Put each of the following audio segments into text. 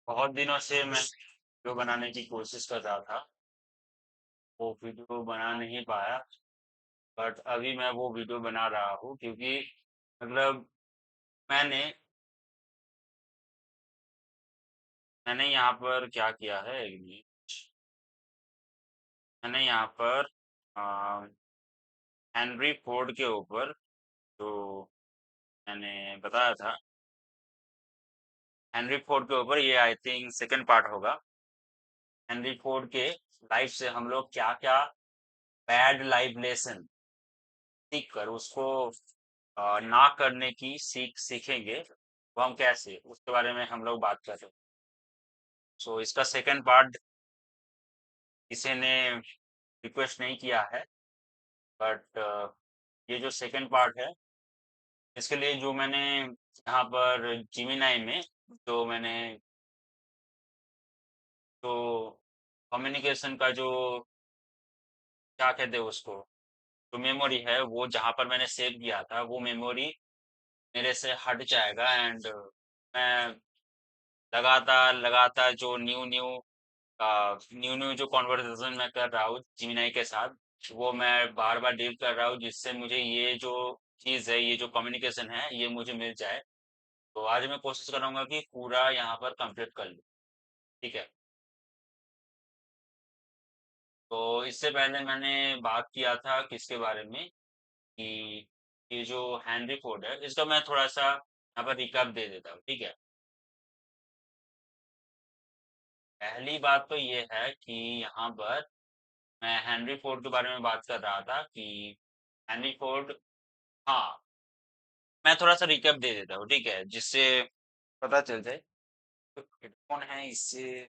बहुत दिनों से मैं वीडियो बनाने की कोशिश कर रहा था। वो वीडियो बना नहीं पाया। बट अभी मैं वो वीडियो बना रहा हूँ क्योंकि मतलब मैंने मैंने यहाँ पर क्या किया है। मैंने यहाँ पर आ, हेनरी फोर्ड के ऊपर जो मैंने बताया था, हेनरी फोर्ड के ऊपर ये आई थिंक सेकंड पार्ट होगा। हेनरी फोर्ड के लाइफ से हम लोग क्या क्या बैड लाइफ लेसन सीख कर उसको ना करने की सीखेंगे, वो हम कैसे, उसके बारे में हम लोग बात कर रहे हैं। सो इसका सेकंड पार्ट किसी ने रिक्वेस्ट नहीं किया है। बट ये जो सेकंड पार्ट है, इसके लिए जो मैंने यहाँ पर जिमिनाई में जो मैंने जो कम्युनिकेशन का जो क्या कहते हैं उसको, जो मेमोरी है वो जहाँ पर मैंने सेव किया था, वो मेमोरी मेरे से हट जाएगा। एंड मैं लगातार लगातार जो न्यू न्यू जो कॉन्वर्सेशन मैं कर रहा हूँ जिमिनाई के साथ, वो मैं बार बार डील कर रहा हूँ, जिससे मुझे ये जो चीज़ है, ये जो कम्युनिकेशन है, ये मुझे मिल जाए। तो आज मैं कोशिश करूंगा कि पूरा यहाँ पर कंप्लीट कर लूँ। ठीक है। तो इससे पहले मैंने बात किया था किसके बारे में, कि ये जो हेनरी फोर्ड है, इसका मैं थोड़ा सा यहाँ पर रिकैप दे देता हूँ। ठीक है। पहली बात तो ये है कि यहाँ पर मैं हेनरी फोर्ड के बारे में बात कर रहा था कि हेनरी फोर्ड, हाँ, मैं थोड़ा सा रिकैप दे देता हूँ, ठीक है, जिससे पता चल जाए। तो हेडफोन है, इससे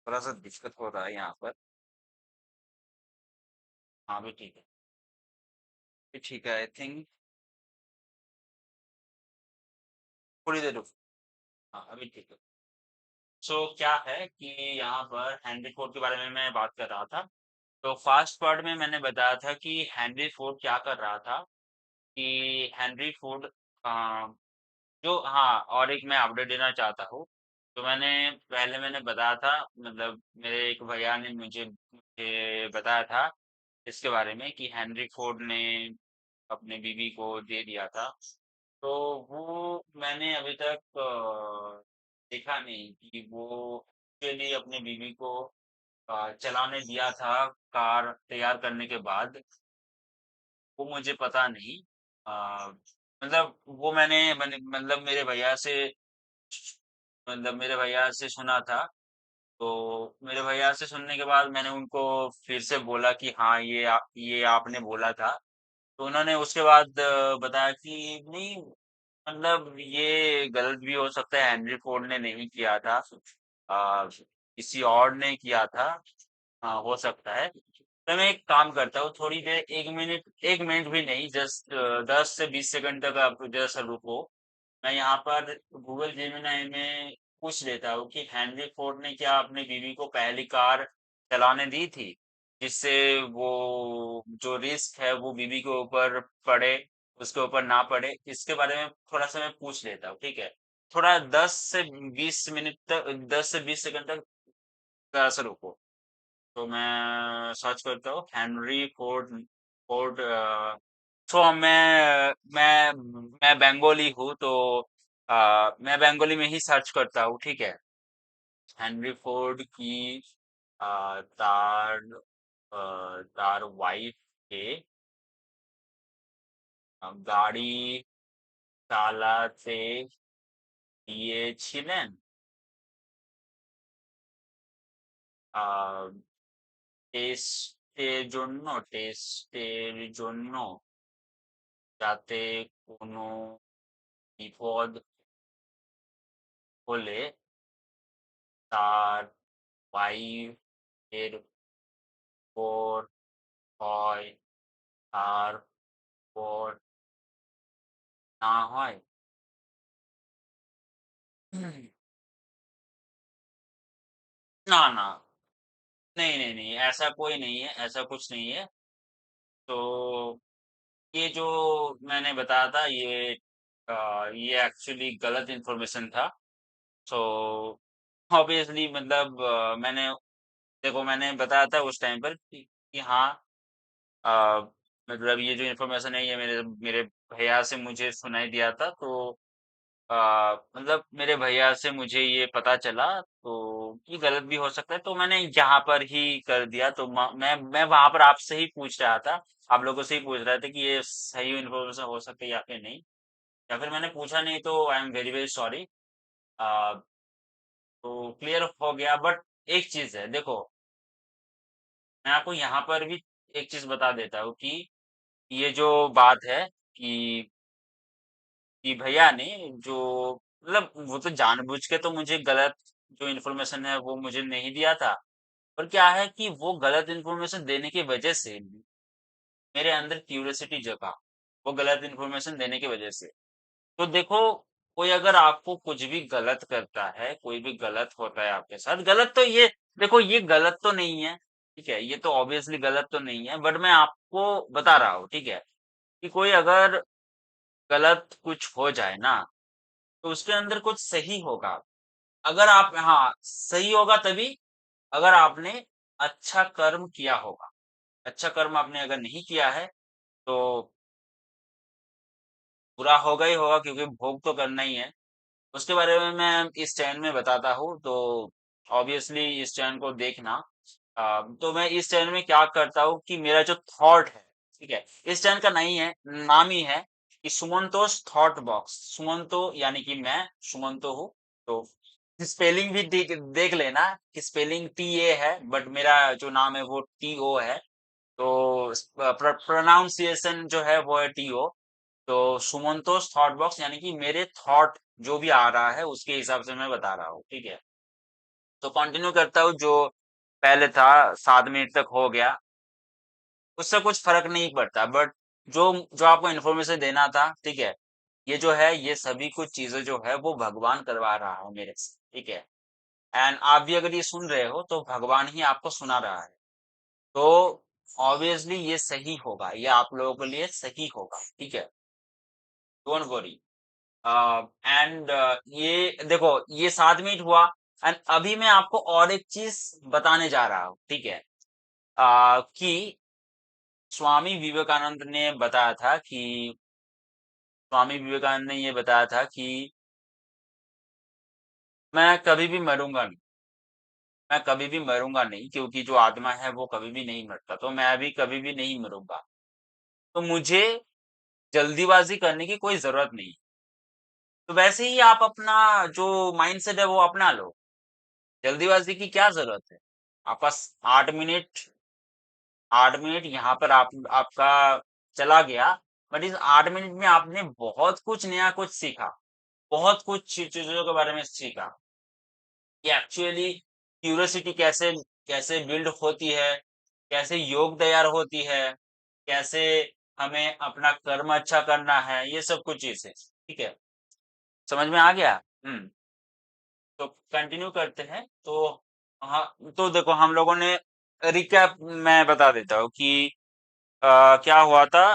थोड़ा सा दिक्कत हो रहा है यहाँ पर। हाँ भी ठीक है। भी ठीक है आई थिंक। थोड़ी देर रुक। हाँ अभी ठीक है। सो क्या है कि यहाँ पर हेनरी फोर्ड के बारे में मैं बात कर रहा था। तो फास्ट पार्ट में मैंने बताया था कि हेनरी फोर्ड क्या कर रहा था, कि हेनरी फोर्ड जो, हाँ, और एक मैं अपडेट देना चाहता हूँ। तो मैंने बताया था, मतलब मेरे एक भैया ने मुझे बताया था इसके बारे में कि हेनरी फोर्ड ने अपने बीवी को दे दिया था। तो वो मैंने अभी तक देखा नहीं कि वो एक्चुअली अपने बीवी को चलाने दिया था कार तैयार करने के बाद। वो मुझे पता नहीं। मतलब वो मतलब मेरे भैया से सुना था। तो मेरे भैया से सुनने के बाद मैंने उनको फिर से बोला कि हाँ, ये आपने बोला था। तो उन्होंने उसके बाद बताया कि नहीं, मतलब ये गलत भी हो सकता है, हेनरी फोर्ड ने नहीं किया था, किसी और ने किया था। हाँ, हो सकता है। तो मैं एक काम करता हूँ, थोड़ी देर, 1 मिनट भी नहीं, जस्ट 10 से 20 सेकंड तक आप जरा रुको। मैं यहाँ पर गूगल जेमिनाई में पूछ लेता हूँ कि हेनरी फोर्ड ने क्या अपनी बीवी को पहली कार चलाने दी थी, जिससे वो जो रिस्क है वो बीवी के ऊपर पड़े, उसके ऊपर ना पड़े। इसके बारे में थोड़ा सा मैं पूछ लेता हूँ, ठीक है। थोड़ा 10 से 20 मिनट तक, 10 से 20 सेकंड तक जरा सा रुको। तो मैं सर्च करता हूँ हेनरी फोर्ड। तो मैं बंगाली हूँ, तो मैं बंगाली में ही सर्च करता हूँ, ठीक है। हेनरी फोर्ड की तार तार वाइफ के গাড়ি চালাতে দিয়েছিলেন, আহ টেস্টের জন্য, যাতে কোনো বিপদ হলে তার ওয়াইফ এর পর হয়, তার পর না হয়। ना ना, नहीं नहीं नहीं, ऐसा कोई नहीं है, ऐसा कुछ नहीं है। तो ये जो मैंने बताया था, ये एक्चुअली गलत इन्फॉर्मेशन था। तो ऑब्वियसली मतलब मैंने देखो मैंने बताया था उस टाइम पर कि हाँ अ, मतलब ये जो इन्फॉर्मेशन है ये मेरे मेरे भैया से मुझे सुनाई दिया था। तो मतलब मेरे भैया से मुझे ये पता चला तो ये गलत भी हो सकता है, तो मैंने यहाँ पर ही कर दिया। तो मैं वहां पर आपसे ही पूछ रहा था, आप लोगों से ही पूछ रहे थे कि ये सही इन्फॉर्मेशन हो सकती है या फिर नहीं, या फिर मैंने पूछा नहीं, तो I am very very sorry. तो क्लियर हो गया। बट एक चीज है देखो, मैं आपको यहाँ पर भी एक चीज बता देता हूँ कि ये जो बात है कि भैया ने जो मतलब वो तो जानबूझ के तो मुझे गलत जो इन्फॉर्मेशन है वो मुझे नहीं दिया था। पर क्या है कि वो गलत इन्फॉर्मेशन देने की वजह से मेरे अंदर क्यूरियोसिटी जगा, वो गलत इन्फॉर्मेशन देने की वजह से। तो देखो, कोई अगर आपको कुछ भी गलत करता है, कोई भी गलत होता है आपके साथ, गलत तो ये देखो ये गलत तो नहीं है, ठीक है, ये तो ऑब्वियसली गलत तो नहीं है, बट मैं आपको बता रहा हूँ, ठीक है, कि कोई अगर गलत कुछ हो जाए ना, तो उसके अंदर कुछ सही होगा। अगर आप हाँ सही होगा तभी, अगर आपने अच्छा कर्म किया होगा। अच्छा कर्म आपने अगर नहीं किया है तो बुरा होगा ही होगा, क्योंकि भोग तो करना ही है। उसके बारे में मैं इस चैन में बताता हूँ, तो ऑब्वियसली इस चैन को देखना। तो मैं इस चैन में क्या करता हूँ कि मेरा जो थॉट है, ठीक है, इस चैन का नहीं है, नाम ही है कि सुमंतोष थॉट बॉक्स। सुमंतो यानी कि मैं सुमंतो हूँ। तो स्पेलिंग भी देख लेना कि स्पेलिंग TA है, बट मेरा जो नाम है वो TO है। तो प्रोनाउंसिएशन जो है वो है TO। तो सुमंतोष थॉट बॉक्स यानी कि मेरे थॉट जो भी आ रहा है उसके हिसाब से मैं बता रहा हूँ, ठीक है। तो कंटिन्यू करता हूँ। जो पहले था 7 मिनट तक हो गया, उससे कुछ फर्क नहीं पड़ता, बट जो जो आपको इन्फॉर्मेशन देना था, ठीक है, ये जो है ये सभी कुछ चीजें जो है वो भगवान करवा रहा है मेरे से, ठीक है। एंड आप भी अगर ये सुन रहे हो तो भगवान ही आपको सुना रहा है। तो ऑब्वियसली ये सही होगा, ये आप लोगों के लिए सही होगा, ठीक है। Don't worry. एंड ये देखो ये 7 मिनट हुआ। एंड अभी मैं आपको और एक चीज बताने जा रहा हूँ, ठीक है। कि स्वामी विवेकानंद ने बताया था कि स्वामी विवेकानंद ने ये बताया था कि मैं कभी भी मरूंगा नहीं। मैं कभी भी मरूंगा नहीं, क्योंकि जो आत्मा है वो कभी भी नहीं मरता, तो मैं अभी कभी भी नहीं मरूंगा। तो मुझे जल्दीबाजी करने की कोई जरूरत नहीं। तो वैसे ही आप अपना जो माइंडसेट है वो अपना लो। जल्दीबाजी की क्या जरूरत है? आपका 8 मिनट, 8 मिनट यहाँ पर आपका चला गया। बट इस 8 मिनट में आपने बहुत कुछ नया कुछ सीखा, बहुत कुछ चीजों के बारे में सीखा कि एक्चुअली क्यूरियोसिटी कैसे कैसे बिल्ड होती है, कैसे योग तैयार होती है, कैसे हमें अपना कर्म अच्छा करना है, ये सब कुछ चीजें, ठीक है। समझ में आ गया? हम्म। तो कंटिन्यू करते हैं। तो हाँ, तो देखो हम लोगों ने रिकैप मैं बता देता हूँ कि क्या हुआ था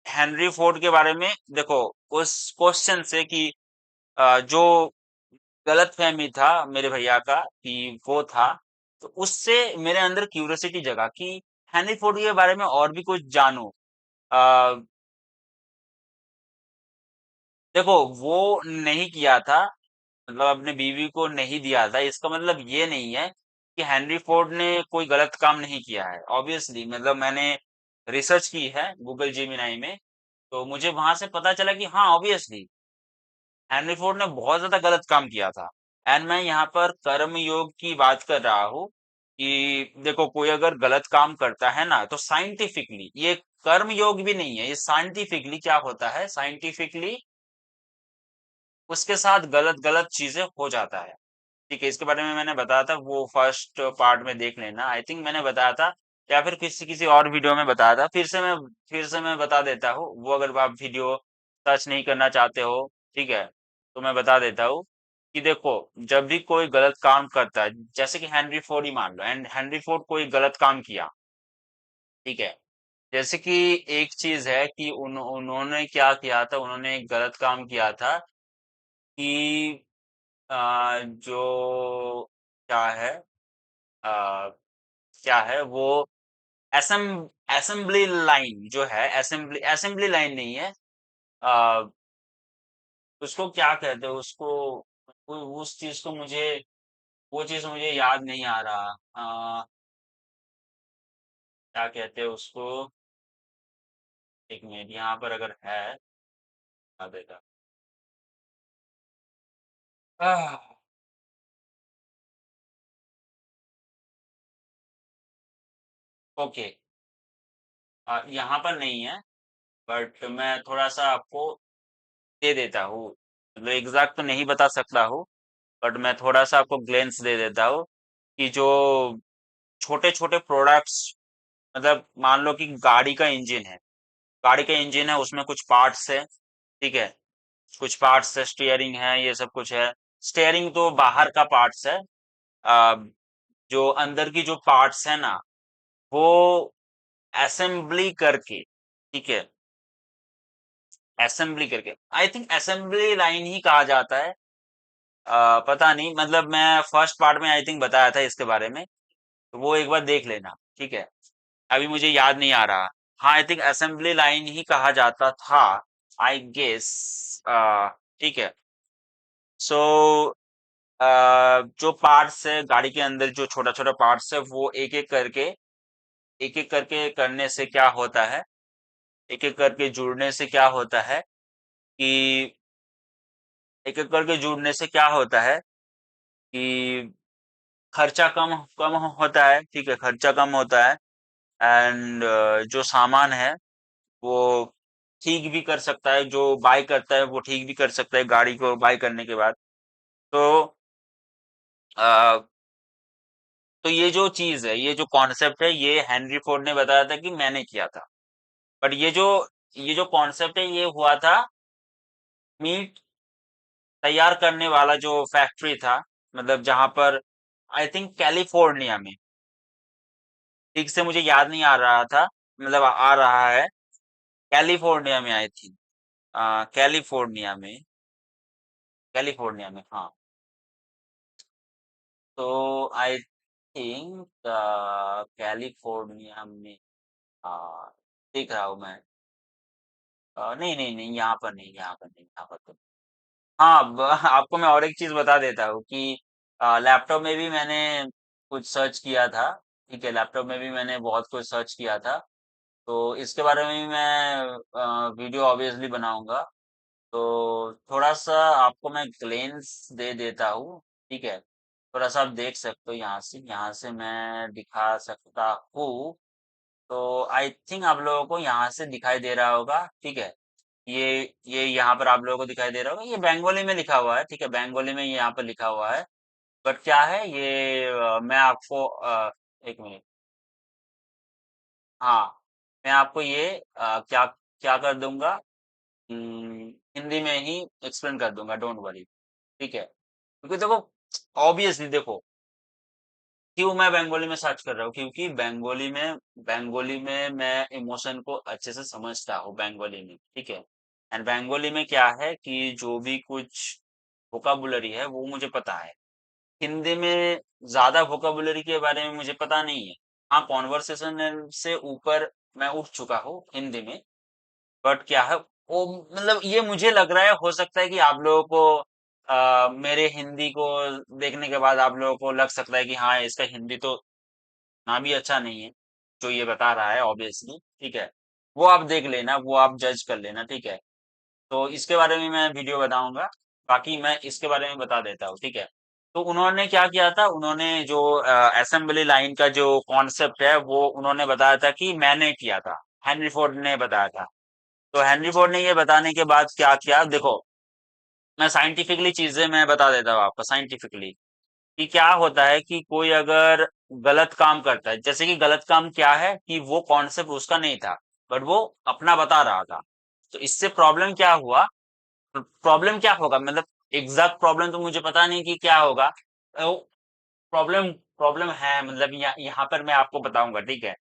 हेनरी फोर्ड के बारे में। देखो उस क्वेश्चन से कि जो गलत फहमी था मेरे भैया का कि वो था, तो उससे मेरे अंदर क्यूरियोसिटी जगा कि हेनरी फोर्ड के बारे में और भी कुछ जानूं। आ, देखो वो नहीं किया था, मतलब अपने बीवी को नहीं दिया था, इसका मतलब ये नहीं है कि हेनरी फोर्ड ने कोई गलत काम नहीं किया है। ऑब्वियसली मतलब मैंने रिसर्च की है गूगल जेमिनाई में, तो मुझे वहां से पता चला कि हाँ ऑब्वियसली हेनरी फोर्ड ने बहुत ज्यादा गलत काम किया था। एंड मैं यहाँ पर कर्म योग की बात कर रहा हूँ कि देखो कोई अगर गलत काम करता है ना, तो साइंटिफिकली ये कर्म योग भी नहीं है, ये साइंटिफिकली क्या होता है, साइंटिफिकली उसके साथ गलत गलत चीजें हो जाता है, ठीक है। इसके बारे में मैंने बताया था, वो फर्स्ट पार्ट में देख लेना, आई थिंक मैंने बताया था, या फिर किसी किसी और वीडियो में बताया था। फिर से मैं बता देता हूँ, वो अगर आप वीडियो सर्च नहीं करना चाहते हो, ठीक है, तो मैं बता देता हूँ कि देखो जब भी कोई गलत काम करता है, जैसे कि हेनरी फोर्ड ही मान लो, एंड हेनरी फोर्ड कोई गलत काम किया, ठीक है। जैसे कि एक चीज है कि उन्होंने क्या किया था, उन्होंने एक गलत काम किया था कि जो क्या है, आ, क्या है वो, एसएम असेंबली लाइन जो है, असेंबली असेंबली लाइन नहीं है। आ, उसको क्या कहते हैं उसको, उस चीज को मुझे, वो चीज मुझे याद नहीं आ रहा। क्या कहते हैं उसको, एक मिनट यहाँ पर अगर है, बता देगा। आह, ओके। यहाँ पर नहीं है, बट मैं थोड़ा सा आपको दे देता हूँ। मतलब एग्जैक्ट तो नहीं बता सकता हूँ, बट मैं थोड़ा सा आपको ग्लेंस दे देता हूँ कि जो छोटे छोटे प्रोडक्ट्स, मतलब मान लो कि गाड़ी का इंजन है, गाड़ी का इंजन है, उसमें कुछ पार्ट्स है, ठीक है, कुछ पार्ट्स है, स्टीयरिंग है, ये सब कुछ है। स्टीयरिंग तो बाहर का पार्ट्स है। आ, जो अंदर की जो पार्ट्स है ना, वो असेंबली करके, ठीक है, असेंबली करके, आई थिंक असेंबली लाइन ही कहा जाता है। पता नहीं, मतलब मैं फर्स्ट पार्ट में आई थिंक बताया था इसके बारे में, तो वो एक बार देख लेना, ठीक है। अभी मुझे याद नहीं आ रहा। हाँ, आई थिंक असेंबली लाइन ही कहा जाता था, आई गेस। ठीक है। सो जो पार्ट्स है गाड़ी के अंदर, जो छोटा छोटा पार्ट्स है, वो एक एक करके करने से क्या होता है, एक एक करके जुड़ने से क्या होता है कि, एक एक करके जुड़ने से क्या होता है कि खर्चा कम होता है, ठीक है, खर्चा कम होता है। एंड जो सामान है वो ठीक भी कर सकता है, जो बाय करता है वो ठीक भी कर सकता है गाड़ी को बाय करने के बाद। तो अ, तो ये जो चीज है, ये जो कॉन्सेप्ट है, ये हेनरी फोर्ड ने बताया था कि मैंने किया था। बट ये जो कॉन्सेप्ट है, ये हुआ था मीट तैयार करने वाला जो फैक्ट्री था, मतलब जहां पर, आई थिंक कैलिफोर्निया में, ठीक से मुझे याद नहीं आ रहा था, मतलब आ रहा है, कैलिफोर्निया में आई थी, कैलिफोर्निया में, हाँ। तो आई थिंक कैलिफोर्निया में, आ, देख रहा हूँ मैं। नहीं नहीं नहीं, यहाँ पर नहीं, यहाँ पर नहीं, यहाँ पर तो, हाँ, आपको मैं और एक चीज बता देता हूँ कि लैपटॉप में भी मैंने कुछ सर्च किया था, ठीक है, लैपटॉप में भी मैंने बहुत कुछ सर्च किया था। तो इसके बारे में भी मैं वीडियो ऑब्वियसली बनाऊंगा। तो थोड़ा सा आपको मैं ग्लेंस दे देता हूँ, ठीक है, थोड़ा सा आप देख सकते हो, यहाँ से मैं दिखा सकता हूँ। तो आई थिंक आप लोगों को यहाँ से दिखाई दे रहा होगा, ठीक है। ये ये यहाँ पर आप लोगों को दिखाई दे रहा होगा, ये बंगाली में लिखा हुआ है, ठीक है, बंगाली में ये यहाँ पर लिखा हुआ है। बट क्या है ये, मैं आपको एक मिनट, हाँ, मैं आपको ये क्या क्या कर दूंगा, हिंदी में ही एक्सप्लेन कर दूंगा, डोंट वरी, ठीक है, क्योंकि देखो, ऑब्वियसली देखो, क्यों मैं बंगाली में सर्च कर रहा हूँ, क्योंकि बंगाली में मैं इमोशन को अच्छे से समझता हूँ बंगाली में, ठीक है। एंड बंगाली में क्या है कि जो भी कुछ वोकाबुलरी है वो मुझे पता है। हिंदी में ज्यादा वोकाबुलरी के बारे में मुझे पता नहीं है। हाँ, कॉन्वर्सेशन से ऊपर मैं उठ चुका हूँ हिंदी में। बट क्या है वो, मतलब ये मुझे लग रहा है, हो सकता है कि आप लोगों को मेरे हिंदी को देखने के बाद आप लोगों को लग सकता है कि हाँ, इसका हिंदी तो ना भी अच्छा नहीं है, जो ये बता रहा है, ऑब्वियसली, ठीक है। वो आप देख लेना, वो आप जज कर लेना, ठीक है। तो इसके बारे में मैं वीडियो बनाऊंगा। बाकी मैं इसके बारे में बता देता हूँ, ठीक है। तो उन्होंने क्या किया था, उन्होंने जो असेंबली लाइन का जो कॉन्सेप्ट है, वो उन्होंने बताया था कि मैंने किया था, हेनरी फोर्ड ने बताया था। तो हेनरी फोर्ड ने ये बताने के बाद क्या किया, देखो, मैं साइंटिफिकली चीजें मैं बता देता हूँ आपको, साइंटिफिकली कि क्या होता है कि कोई अगर गलत काम करता है, जैसे कि गलत काम क्या है कि वो कॉन्सेप्ट उसका नहीं था, बट वो अपना बता रहा था। तो इससे प्रॉब्लम क्या हुआ, प्रॉब्लम क्या होगा, मतलब एग्जैक्ट प्रॉब्लम तो मुझे पता नहीं कि क्या होगा। प्रॉब्लम प्रॉब्लम है, मतलब यहाँ पर मैं आपको बताऊंगा, ठीक है।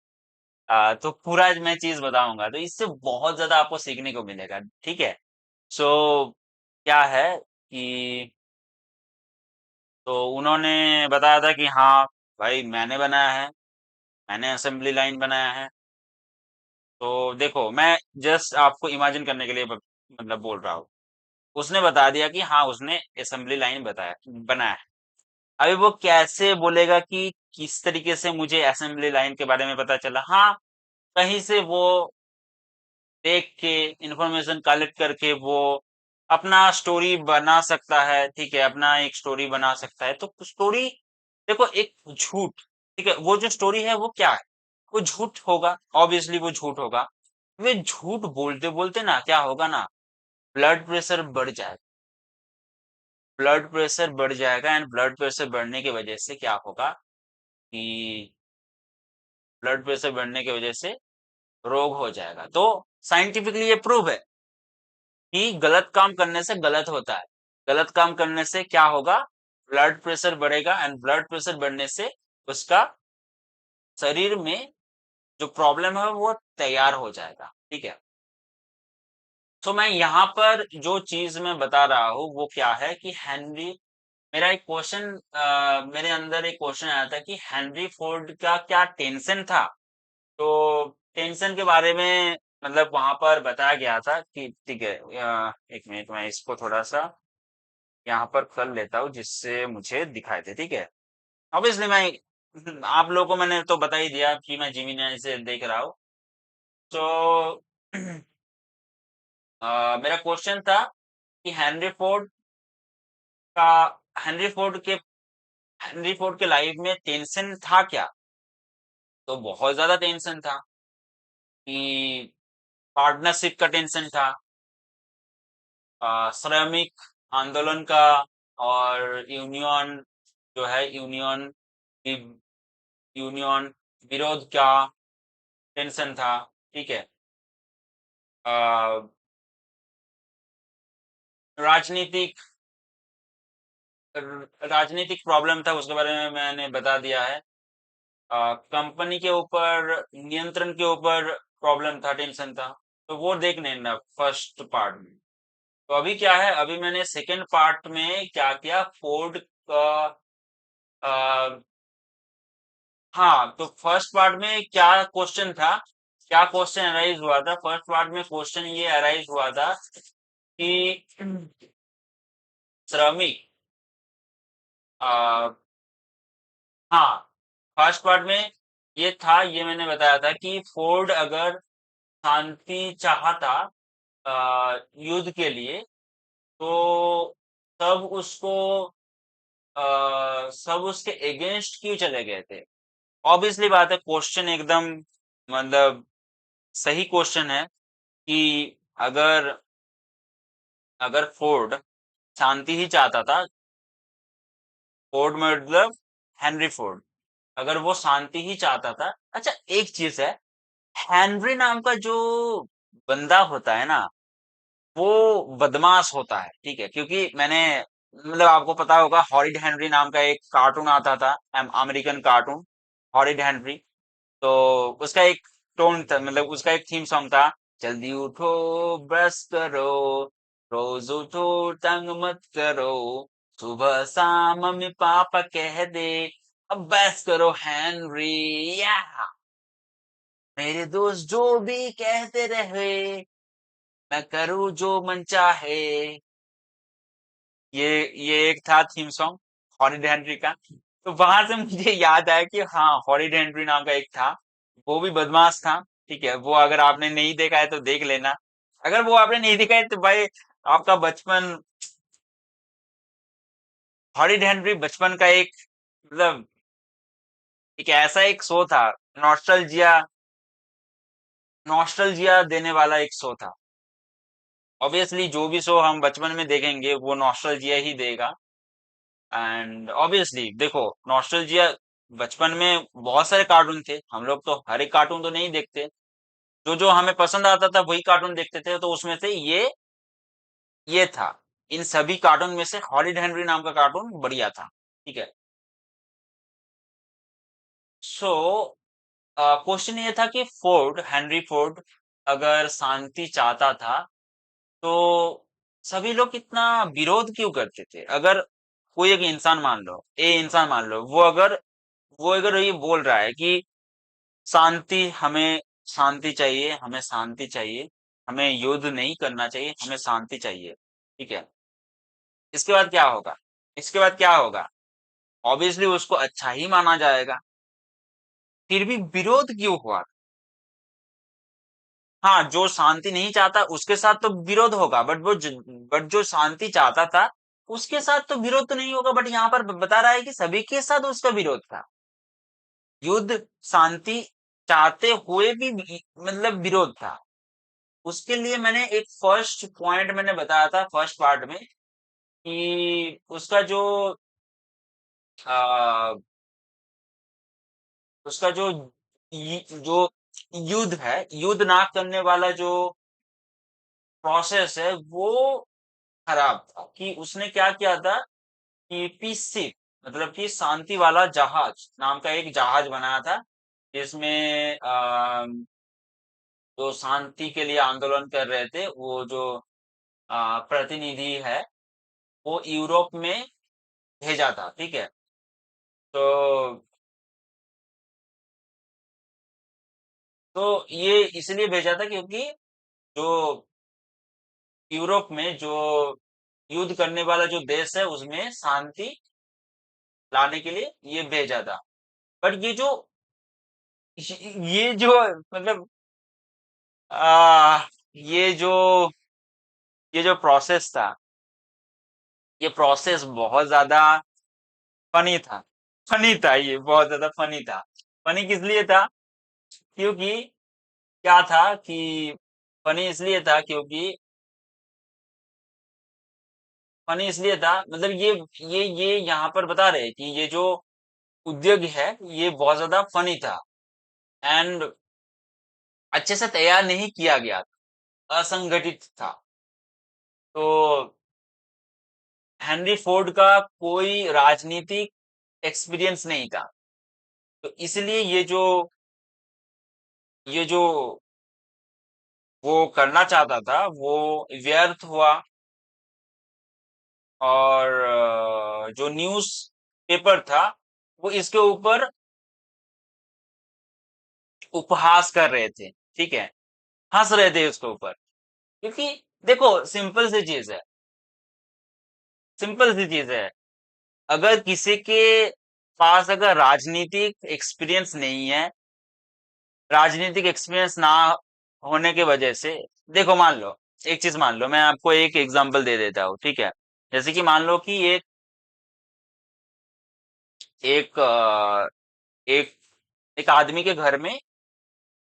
तो पूरा मैं चीज बताऊंगा, तो इससे बहुत ज्यादा आपको सीखने को मिलेगा, ठीक है। सो क्या है कि तो उन्होंने बताया था कि हाँ भाई मैंने बनाया है, मैंने असेंबली लाइन बनाया है। तो देखो मैं जस्ट आपको इमेजिन करने के लिए मतलब बोल रहा हूँ। उसने बता दिया कि हाँ उसने असेंबली लाइन बताया बनाया है। अभी वो कैसे बोलेगा कि किस तरीके से मुझे असेंबली लाइन के बारे में पता चला? हाँ, कहीं से वो देख के इंफॉर्मेशन कलेक्ट करके वो अपना स्टोरी बना सकता है, ठीक है, अपना एक स्टोरी बना सकता है। तो स्टोरी देखो एक झूठ, ठीक है, वो जो स्टोरी है वो क्या है? वो झूठ होगा, ऑब्वियसली वो झूठ होगा। वे झूठ बोलते बोलते ना क्या होगा ना, ब्लड प्रेशर बढ़ जाएगा। ब्लड प्रेशर बढ़ जाएगा एंड ब्लड प्रेशर बढ़ने की वजह से क्या होगा कि ब्लड प्रेशर बढ़ने की वजह से रोग हो जाएगा। तो साइंटिफिकली ये प्रूव है कि गलत काम करने से गलत होता है। गलत काम करने से क्या होगा? ब्लड प्रेशर बढ़ेगा एंड ब्लड प्रेशर बढ़ने से उसका शरीर में जो प्रॉब्लम है वो तैयार हो जाएगा, ठीक है। तो मैं यहाँ पर जो चीज मैं बता रहा हूँ वो क्या है कि हेनरी, मेरा एक क्वेश्चन, मेरे अंदर एक क्वेश्चन आया था कि हेनरी फोर्ड का क्या टेंशन था। तो टेंशन के बारे में मतलब वहां पर बताया गया था कि ठीक है, एक मिनट मैं इसको थोड़ा सा यहाँ पर कर लेता हूँ जिससे मुझे दिखाई दे, ठीक है। ऑब्वियसली मैं आप लोगों को मैंने तो बता ही दिया कि मैं जिमिनाई से देख रहा हूँ। तो मेरा क्वेश्चन था कि का हेनरी फोर्ड के हेनरी फोर्ड के लाइफ में टेंशन था क्या? तो बहुत ज्यादा टेंशन था कि पार्टनरशिप का टेंशन था, श्रमिक आंदोलन का, और यूनियन जो है यूनियन की यूनियन विरोध का टेंशन था, ठीक है। राजनीतिक राजनीतिक प्रॉब्लम था, उसके बारे में मैंने बता दिया है। कंपनी के ऊपर नियंत्रण के ऊपर प्रॉब्लम था, टेंशन था। तो वो देख लेना फर्स्ट पार्ट में। तो अभी क्या है, अभी मैंने सेकंड पार्ट में क्या किया, फोर्ड का हाँ, तो फर्स्ट पार्ट में क्या क्वेश्चन था, क्या क्वेश्चन अराइज हुआ था? फर्स्ट पार्ट में क्वेश्चन ये अराइज हुआ था कि श्रमिक, आ, हाँ, फर्स्ट पार्ट में ये था, ये मैंने बताया था कि फोर्ड अगर शांति चाहता युद्ध के लिए, तो तब उसको सब उसके अगेंस्ट क्यों चले गए थे? ऑब्वियसली बात है, क्वेश्चन एकदम मतलब सही क्वेश्चन है कि अगर अगर फोर्ड शांति ही चाहता था, फोर्ड मतलब हेनरी फोर्ड, अगर वो शांति ही चाहता था। अच्छा एक चीज है, हेनरी नाम का जो बंदा होता है ना, वो बदमाश होता है, ठीक है, क्योंकि मैंने मतलब आपको पता होगा हॉरिड हेनरी नाम का एक कार्टून आता था, अमेरिकन कार्टून, हॉरिड हेनरी। तो उसका एक टोन था, मतलब उसका एक थीम सॉन्ग था, जल्दी उठो ब्रश करो, रोज उठो तंग मत करो, सुबह शाम मम्मी पापा कह दे, अब बस करो हेनरी, या मेरे दोस्त जो भी कहते रहे, मैं करूँ जो मन चाहे। ये ये एक था थीम सॉन्ग हॉरिड हेनरी का। तो वहां से मुझे याद आया कि हाँ हॉरिड हेनरी नाम का एक था, वो भी बदमाश था, ठीक है। वो अगर आपने नहीं देखा है तो देख लेना। अगर वो आपने नहीं देखा है तो भाई आपका बचपन, हॉरिड हेनरी बचपन का एक मतलब एक ऐसा एक शो था, नॉस्टैल्जिया नॉस्टैल्जिया देने वाला एक शो था। ऑब्वियसली जो भी शो हम बचपन में देखेंगे वो नॉस्टैल्जिया ही देगा। एंड ऑब्वियसली देखो, नॉस्टैल्जिया बचपन में बहुत सारे कार्टून थे, हम लोग तो हर एक कार्टून तो नहीं देखते, जो जो हमें पसंद आता था वही कार्टून देखते थे। तो उसमें से ये था, इन सभी कार्टून में से हॉलिड हेनरी नाम का कार्टून बढ़िया था, ठीक है। सो क्वेश्चन ये था कि हेनरी फोर्ड अगर शांति चाहता था, तो सभी लोग इतना विरोध क्यों करते थे? अगर कोई एक इंसान मान लो, ए इंसान मान लो, वो अगर ये बोल रहा है कि शांति हमें शांति चाहिए, हमें शांति चाहिए, हमें युद्ध नहीं करना चाहिए, हमें शांति चाहिए, ठीक है। इसके बाद क्या होगा? इसके बाद क्या होगा? ऑब्वियसली उसको अच्छा ही माना जाएगा। फिर भी विरोध क्यों हुआ? हाँ, जो शांति नहीं चाहता उसके साथ तो विरोध होगा, बट जो शांति चाहता था उसके साथ तो विरोध तो नहीं होगा। बट यहाँ पर बता रहा है कि सभी के साथ उसका विरोध था। युद्ध, शांति चाहते हुए भी मतलब विरोध था। उसके लिए मैंने एक फर्स्ट पॉइंट मैंने बताया था फर्स्ट पार्ट में कि उसका आ, जो युद्ध है, युद्ध ना करने वाला जो प्रोसेस है वो खराब था। कि उसने क्या किया था कि पीस शिप, मतलब कि शांति वाला जहाज नाम का एक जहाज बनाया था, जिसमें जो शांति के लिए आंदोलन कर रहे थे वो जो प्रतिनिधि है वो यूरोप में भेजा था, ठीक है। तो ये इसलिए भेजा था क्योंकि जो यूरोप में जो युद्ध करने वाला जो देश है उसमें शांति लाने के लिए ये भेजा था। बट ये जो मतलब आ, ये जो ये जो प्रोसेस था, ये प्रोसेस बहुत ज्यादा फनी था। फनी था, ये बहुत ज्यादा फनी था। फनी किस लिए था? क्योंकि क्या था कि फनी इसलिए था क्योंकि फनी इसलिए था मतलब ये यहाँ पर बता रहे हैं कि ये जो उद्योग है ये बहुत ज्यादा फनी था, एंड अच्छे से तैयार नहीं किया गया था, असंगठित था। तो हेनरी फोर्ड का कोई राजनीतिक एक्सपीरियंस नहीं था। तो इसलिए ये जो वो करना चाहता था वो व्यर्थ हुआ। और जो न्यूज़ पेपर था वो इसके ऊपर उपहास कर रहे थे, ठीक है, हंस रहे थे उसके ऊपर। क्योंकि देखो, सिंपल सी चीज है, अगर किसी के पास अगर राजनीतिक एक्सपीरियंस नहीं है, राजनीतिक एक्सपीरियंस ना होने की वजह से, देखो मान लो, एक चीज मान लो, मैं आपको एक एग्जांपल दे देता हूँ, ठीक है। जैसे कि मान लो कि एक अ, एक एक आदमी के घर में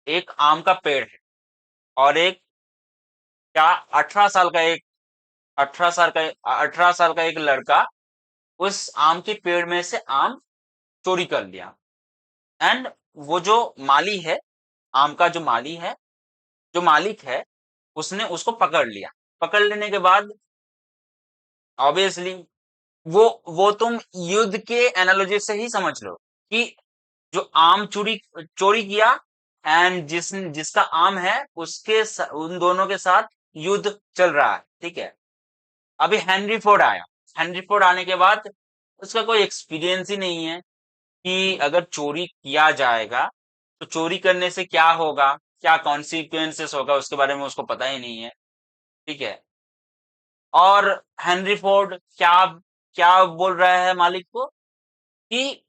एक आम का पेड़ है, और एक क्या 18 साल का एक 18 साल का एक लड़का उस आम के पेड़ में से आम चोरी कर लिया। एंड वो जो माली है, आम का जो माली है, जो मालिक है, उसने उसको पकड़ लिया। पकड़ लेने के बाद ऑब्वियसली वो तुम युद्ध के एनालॉजी से ही समझ लो कि जो आम चोरी किया, एंड जिसका आम है उन दोनों के साथ युद्ध चल रहा है, ठीक है। अभी हेनरी फोर्ड आया। हेनरी फोर्ड आने के बाद उसका कोई एक्सपीरियंस ही नहीं है कि अगर चोरी किया जाएगा तो चोरी करने से क्या होगा, क्या कॉन्सिक्वेंसेस होगा, उसके बारे में उसको पता ही नहीं है, ठीक है। और हेनरी फोर्ड क्या क्या बोल रहा है मालिक को कि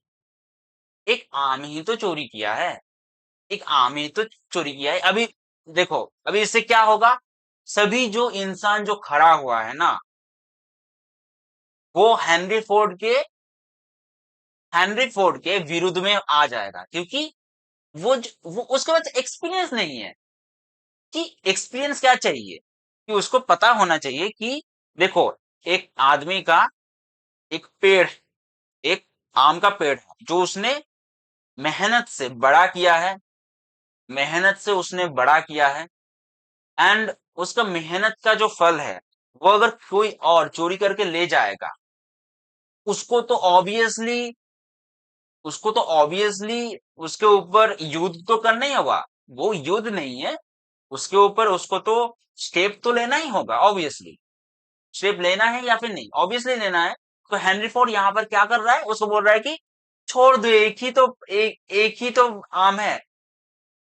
एक आम ही तो चोरी किया है, एक आम ही तो चोरी किया है। अभी देखो, अभी इससे क्या होगा? सभी जो इंसान जो खड़ा हुआ है ना, वो हेनरी फोर्ड के विरुद्ध में आ जाएगा, क्योंकि वो उसके पास एक्सपीरियंस नहीं है। कि एक्सपीरियंस क्या चाहिए? कि उसको पता होना चाहिए कि देखो, एक आदमी का एक पेड़, एक आम का पेड़ है जो उसने मेहनत से बड़ा किया है, मेहनत से उसने बड़ा किया है। एंड उसका मेहनत का जो फल है वो अगर कोई और चोरी करके ले जाएगा, उसको तो ऑब्वियसली उसको तो ऑब्वियसली उसके ऊपर युद्ध तो करना ही होगा। वो युद्ध नहीं है, उसके ऊपर उसको तो स्टेप तो लेना ही होगा, ऑब्वियसली। स्टेप लेना है या फिर नहीं? ऑब्वियसली लेना है। तो हेनरी फोर्ड यहाँ पर क्या कर रहा है, उसको बोल रहा है कि छोड़ दो, एक ही तो आम है।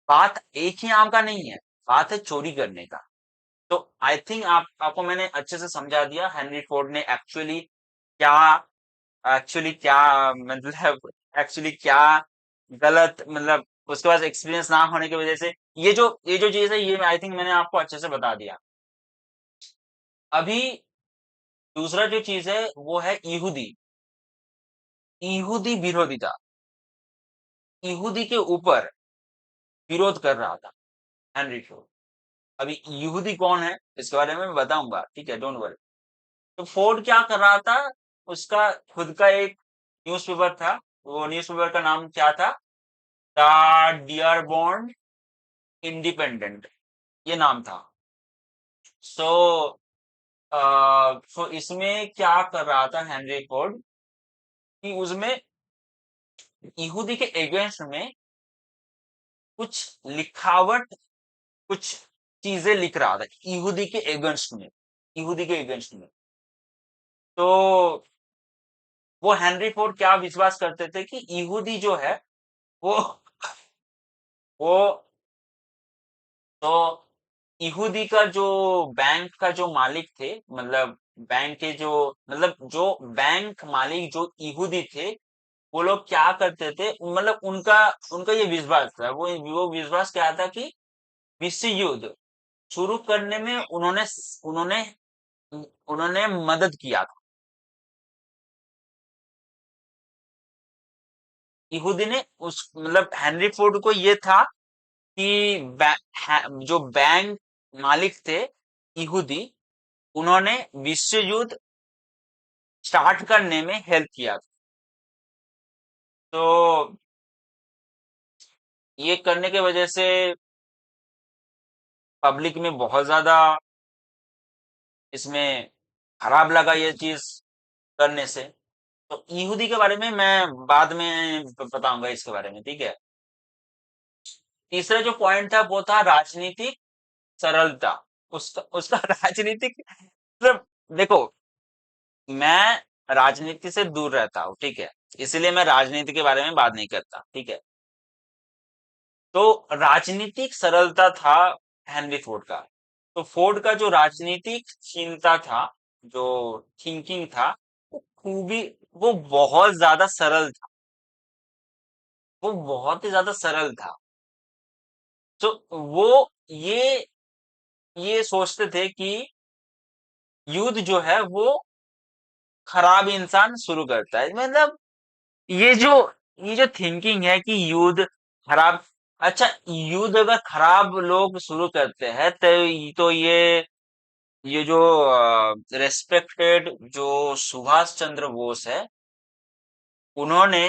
बात एक ही आम का नहीं है, बात है चोरी करने का। तो आई थिंक आपको मैंने अच्छे से समझा दिया हेनरी फोर्ड ने क्या एक्चुअली क्या मतलब एक्चुअली क्या गलत, मतलब उसके पास एक्सपीरियंस ना होने की वजह से ये जो चीज है, ये आई थिंक मैंने आपको अच्छे से बता दिया। अभी दूसरा जो चीज है वो है यहूदी, यहूदी विरोधिता, यहूदी के ऊपर विरोध कर रहा था हेनरी फोर्ड। अभी यहूदी कौन है इसके बारे में मैं बताऊंगा, ठीक है, डोंट वरी। तो फोर्ड क्या कर रहा था, उसका खुद का एक न्यूज़पेपर था। वो न्यूज़पेपर का नाम क्या था, द डियरबॉर्न इंडिपेंडेंट, ये नाम था। सो इसमें क्या कर रहा था हेनरी फोर्ड कि उसमें यहूदी के अगेंस्ट में कुछ लिखावट, कुछ चीजें लिख रहा था यहूदी के अगेंस्ट में, यहूदी के अगेंस्ट में। तो वो हेनरी फोर्ड क्या विश्वास करते थे कि यहूदी जो है वो वो तो यहूदी का जो बैंक का जो मालिक थे, मतलब बैंक के जो मतलब जो बैंक मालिक जो यहूदी थे, वो लोग क्या करते थे, मतलब उनका उनका ये विश्वास था, वो विश्वास क्या था कि विश्व युद्ध शुरू करने में उन्होंने उन्होंने मदद किया था। यहूदी ने उस मतलब हेनरी फोर्ड को ये था कि जो बैंक मालिक थे यहूदी, उन्होंने विश्व युद्ध स्टार्ट करने में हेल्प किया। तो ये करने की वजह से पब्लिक में बहुत ज्यादा इसमें खराब लगा ये चीज करने से। तो यहूदी के बारे में मैं बाद में बताऊंगा इसके बारे में, ठीक है। तीसरा जो पॉइंट था वो था राजनीतिक सरलता। उसका उसका राजनीतिक मतलब, देखो, मैं राजनीति से दूर रहता हूँ, ठीक है, इसलिए मैं राजनीति के बारे में बात नहीं करता, ठीक है। तो राजनीतिक सरलता था हेनरी फोर्ड का। तो फोर्ड का जो राजनीतिक चिंता था, जो थिंकिंग था, वो खूबी वो बहुत ज्यादा सरल था, वो बहुत ही ज्यादा सरल था। तो वो ये ये सोचते थे कि युद्ध जो है वो खराब इंसान शुरू करता है, मतलब ये जो ये जो थिंकिंग है कि युद्ध खराब, अच्छा, युद्ध अगर खराब लोग शुरू करते हैं तो ये जो रेस्पेक्टेड जो सुभाष चंद्र बोस है, उन्होंने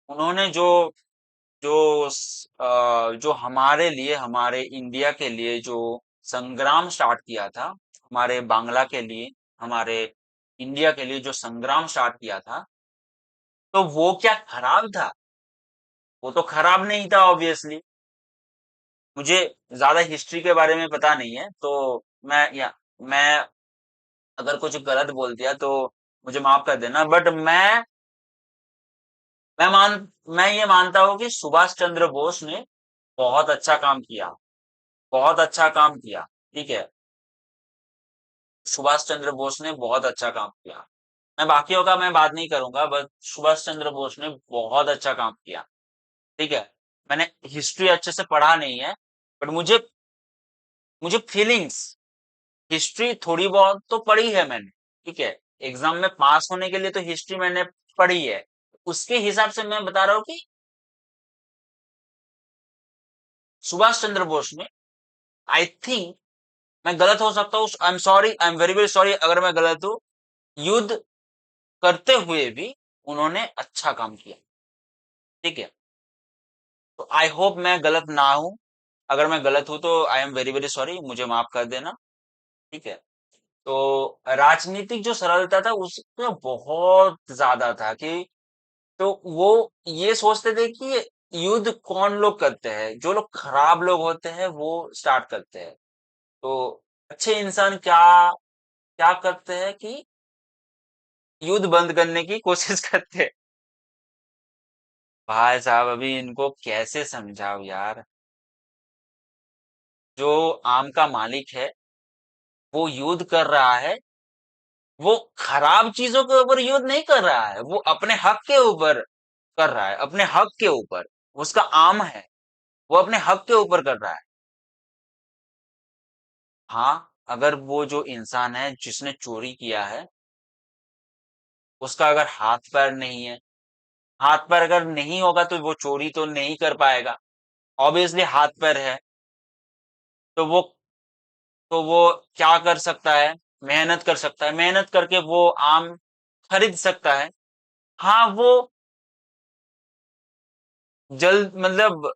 उन्होंने जो हमारे लिए, हमारे इंडिया के लिए जो संग्राम स्टार्ट किया था, हमारे बांग्ला के लिए, हमारे इंडिया के लिए जो संग्राम स्टार्ट किया था, तो वो क्या खराब था? वो तो खराब नहीं था ऑब्वियसली। मुझे ज्यादा हिस्ट्री के बारे में पता नहीं है, तो मैं अगर कुछ गलत बोल दिया तो मुझे माफ कर देना, बट मैं मान मैं ये मानता हूँ कि सुभाष चंद्र बोस ने बहुत अच्छा काम किया, बहुत अच्छा काम किया, ठीक है। सुभाष चंद्र बोस ने बहुत अच्छा काम किया। मैं बाकियों का मैं बात नहीं करूंगा, बस सुभाष चंद्र बोस ने बहुत अच्छा काम किया, ठीक है। मैंने हिस्ट्री अच्छे से पढ़ा नहीं है, बट मुझे मुझे फीलिंग्स, हिस्ट्री थोड़ी बहुत तो पढ़ी है मैंने, ठीक है। एग्जाम में पास होने के लिए तो हिस्ट्री मैंने पढ़ी है। उसके हिसाब से मैं बता रहा हूँ कि सुभाष चंद्र बोस ने, आई थिंक, मैं गलत हो सकता हूँ, I am sorry, I am very very sorry अगर मैं गलत हूँ, युद्ध करते हुए भी उन्होंने अच्छा काम किया, ठीक है। तो आई होप मैं गलत ना हूं, अगर मैं गलत हूं तो I am very very sorry, मुझे माफ कर देना, ठीक है। तो राजनीतिक जो सरलता था उसमें बहुत ज्यादा था कि, तो वो ये सोचते थे कि युद्ध कौन लोग करते हैं, जो लोग खराब लोग होते हैं वो स्टार्ट करते हैं। तो अच्छे इंसान क्या क्या करते हैं कि युद्ध बंद करने की कोशिश करते हैं। भाई साहब अभी इनको कैसे समझाओ यार। जो आम का मालिक है वो युद्ध कर रहा है। वो खराब चीजों के ऊपर युद्ध नहीं कर रहा है, वो अपने हक के ऊपर कर रहा है, अपने हक के ऊपर। उसका आम है, वो अपने हक के ऊपर कर रहा है। हाँ, अगर वो जो इंसान है जिसने चोरी किया है, उसका अगर हाथ पैर नहीं है, हाथ पैर अगर नहीं होगा तो वो चोरी तो नहीं कर पाएगा। ऑब्वियसली हाथ पैर है, तो वो क्या कर सकता है? मेहनत कर सकता है, मेहनत करके वो आम खरीद सकता है। हाँ, वो जल्द मतलब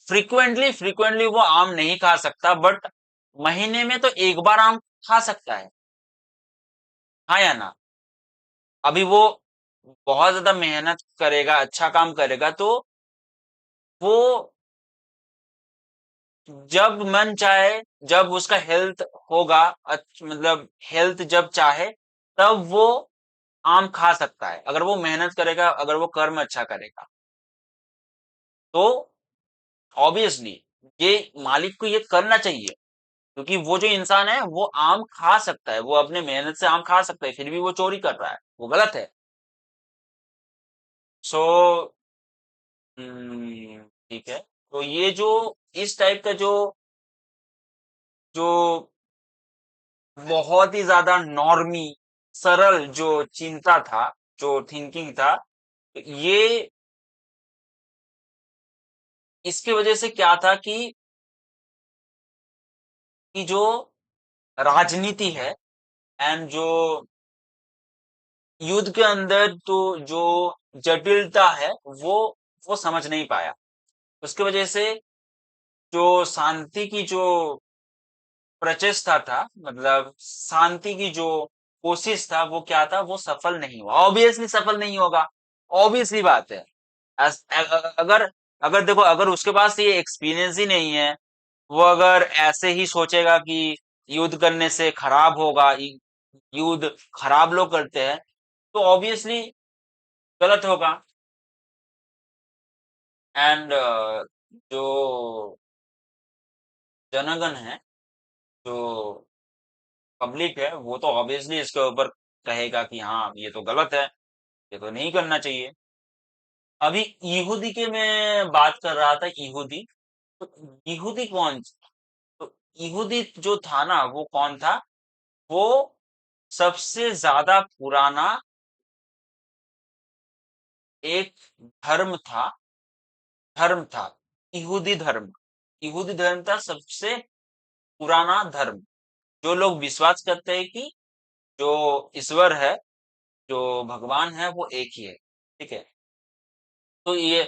फ्रीक्वेंटली वो आम नहीं खा सकता, बट महीने में तो एक बार आम खा सकता है। हाँ या ना? अभी वो बहुत ज्यादा मेहनत करेगा, अच्छा काम करेगा, तो वो जब मन चाहे, जब उसका हेल्थ होगा, मतलब हेल्थ जब चाहे, तब वो आम खा सकता है, अगर वो मेहनत करेगा, अगर वो कर्म अच्छा करेगा। तो ऑब्वियसली ये मालिक को ये करना चाहिए, क्योंकि वो जो इंसान है वो आम खा सकता है, वो अपने मेहनत से आम खा सकता है, फिर भी वो चोरी कर रहा है, वो गलत है। सो ठीक है। तो ये जो इस टाइप का जो जो बहुत ही ज्यादा नॉर्मी, सरल जो चिंता था, जो थिंकिंग था, ये इसकी वजह से क्या था कि जो राजनीति है एंड जो युद्ध के अंदर तो जो जटिलता है, वो समझ नहीं पाया। उसकी वजह से जो शांति की जो प्रचेष्टा था, मतलब शांति की जो कोशिश था, वो क्या था, वो सफल नहीं हुआ। ऑब्वियसली सफल नहीं होगा, ऑब्वियसली बात है। अगर अगर देखो, अगर उसके पास ये एक्सपीरियंस ही नहीं है, वो अगर ऐसे ही सोचेगा कि युद्ध करने से खराब होगा, युद्ध खराब लोग करते हैं, तो ऑब्वियसली गलत होगा। एंड जो जनगण है, जो पब्लिक है, वो तो ऑब्वियसली इसके ऊपर कहेगा कि हाँ ये तो गलत है, ये तो नहीं करना चाहिए। अभी यहूदी के मैं बात कर रहा था, यहूदी। तो यहूदी कौन? तो यहूदी जो था ना, वो कौन था? वो सबसे ज्यादा पुराना एक धर्म था, धर्म था, यहूदी धर्म। यहूदी धर्म था सबसे पुराना धर्म। जो लोग विश्वास करते हैं कि जो ईश्वर है, जो भगवान है, वो एक ही है। ठीक है। तो ये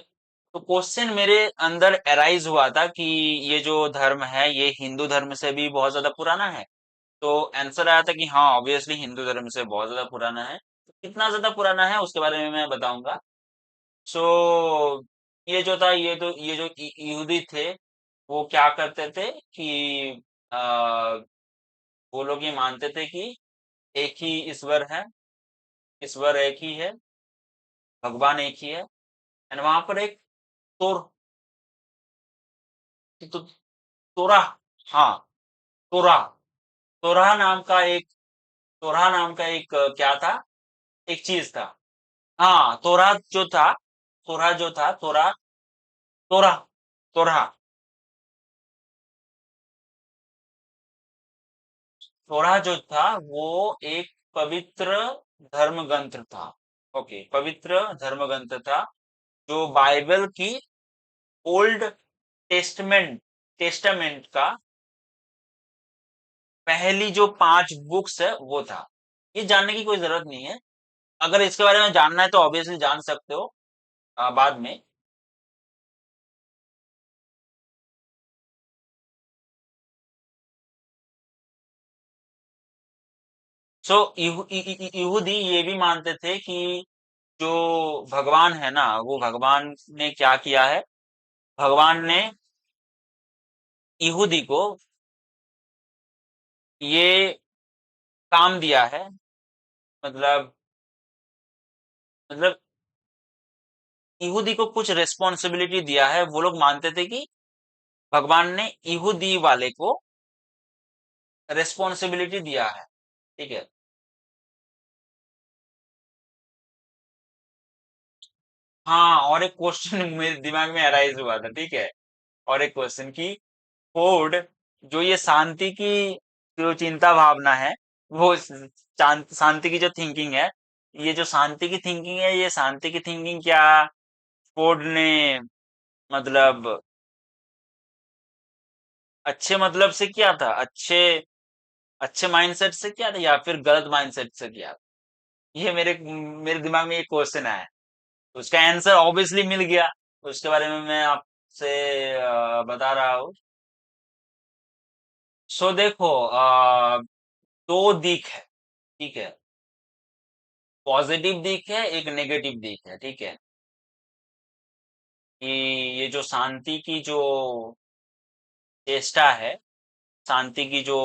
तो क्वेश्चन मेरे अंदर अराइज हुआ था कि ये जो धर्म है, ये हिंदू धर्म से भी बहुत ज्यादा पुराना है। तो आंसर आया था कि हाँ, ऑब्वियसली हिंदू धर्म से बहुत ज्यादा पुराना है। तो कितना ज्यादा पुराना है उसके बारे में मैं बताऊंगा। सो ये जो था, ये जो यहूदी थे, वो क्या करते थे कि आ, वो लोग ये मानते थे कि एक ही ईश्वर है, ईश्वर एक ही है, भगवान एक ही है। एंड वहां पर एक तोर तो, तोरा, हाँ, तोरा, तोरा नाम का एक, तोरा नाम का एक क्या था, एक चीज था। हाँ, तोरा जो था, तोरा जो था, तोरा, तोरा, तोरा, तोरा जो था, वो एक पवित्र धर्म ग्रंथ था। ओके, पवित्र धर्म ग्रंथ था, जो बाइबल की ओल्ड टेस्टमेंट, टेस्टामेंट का पहली जो 5 बुक्स है वो था। ये जानने की कोई जरूरत नहीं है। अगर इसके बारे में जानना है तो ऑब्वियसली जान सकते हो बाद में। सो यहूदी ये भी मानते थे कि जो भगवान है ना, वो भगवान ने क्या किया है, भगवान ने यहूदी को ये काम दिया है। मतलब मतलब यहूदी को कुछ रिस्पॉन्सिबिलिटी दिया है। वो लोग मानते थे कि भगवान ने यहूदी वाले को रिस्पॉन्सिबिलिटी दिया है। ठीक है। हाँ, और एक क्वेश्चन मेरे दिमाग में अराइज हुआ था। ठीक है। और एक क्वेश्चन की फोर्ड, जो ये शांति की जो चिंता भावना है, वो शांति की जो थिंकिंग है, ये जो शांति की थिंकिंग है, ये शांति की थिंकिंग क्या फोर्ड ने मतलब अच्छे मतलब से किया था, अच्छे अच्छे माइंडसेट से किया था, या फिर गलत माइंडसेट से किया था? ये मेरे मेरे दिमाग में ये क्वेश्चन आया। उसका आंसर ऑब्वियसली मिल गया। उसके बारे में मैं आपसे बता रहा हूँ। सो देखो, दो दिख है। ठीक है। पॉजिटिव दिख है, एक नेगेटिव दिख है। ठीक है। कि ये जो शांति की जो चेष्टा है, शांति की जो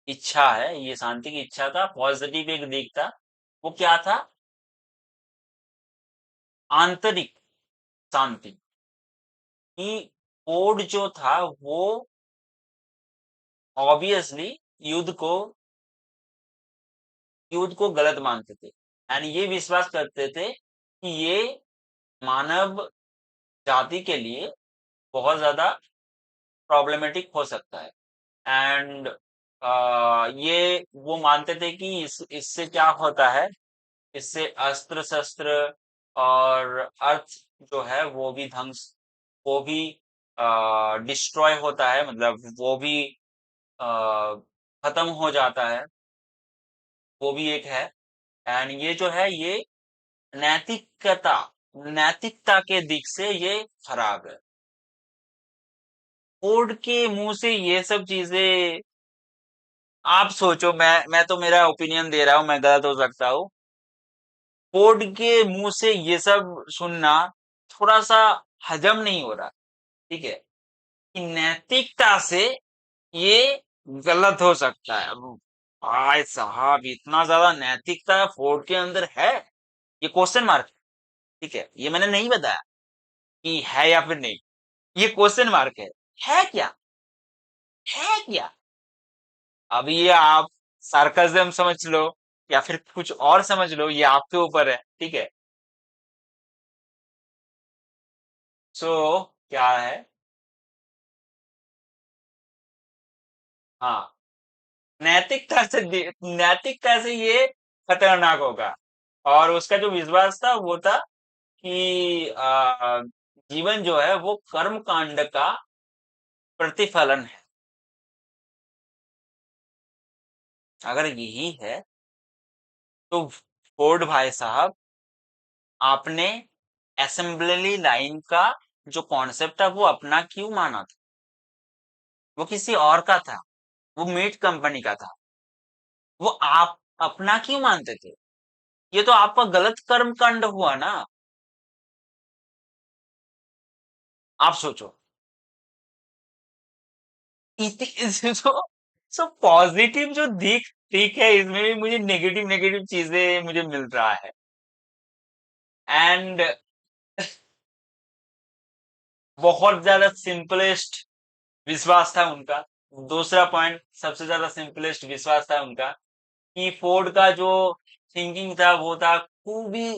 इच्छा है, ये शांति की इच्छा का पॉजिटिव एक दिख था। वो क्या था? आंतरिक शांति। कि कोड जो था वो ऑब्वियसली युद्ध को युद्ध को गलत मानते थे, एंड ये विश्वास करते थे कि ये मानव जाति के लिए बहुत ज्यादा प्रॉब्लमेटिक हो सकता है। एंड ये वो मानते थे कि इससे क्या होता है, इससे अस्त्र शस्त्र और अर्थ जो है वो भी वो भी डिस्ट्रॉय होता है, मतलब वो भी खत्म हो जाता है। वो भी एक है। एंड ये जो है ये नैतिकता नैतिकता के दिक से ये खराब है। कोर्ट के मुंह से ये सब चीजें, आप सोचो, मैं तो मेरा ओपिनियन दे रहा हूँ, मैं गलत हो सकता हूँ। कोर्ट के मुंह से ये सब सुनना थोड़ा सा हजम नहीं हो रहा। ठीक है। कि नैतिकता से ये गलत हो सकता है। अब भाई साहब, इतना ज्यादा नैतिकता फोर्ड के अंदर है? ये क्वेश्चन मार्क। ठीक है, ये मैंने नहीं बताया कि है या फिर नहीं। ये क्वेश्चन मार्क है क्या? है क्या? अब ये आप सार्काज्म समझ लो या फिर कुछ और समझ लो, ये आपके ऊपर है। ठीक है। सो क्या है? हाँ, नैतिकता से ये खतरनाक होगा। और उसका जो विश्वास था वो था कि जीवन जो है वो कर्म कांड का प्रतिफलन है। अगर यही है तो फोर्ड भाई साहब, आपने असेंबली लाइन का जो कॉन्सेप्ट था वो अपना क्यों माना था? वो किसी और का था। वो मीट कंपनी का था। वो आप अपना क्यों मानते थे? ये तो आपका गलत कर्म कांड हुआ ना। आप सोचो। तो सो पॉजिटिव जो दिख है, इसमें भी मुझे नेगेटिव नेगेटिव चीजें मुझे मिल रहा है। एंड बहुत ज्यादा सिंपलेस्ट विश्वास था उनका। दूसरा पॉइंट, सबसे ज्यादा सिंपलेस्ट विश्वास था उनका कि फोर्ड का जो थिंकिंग था वो था खूब ही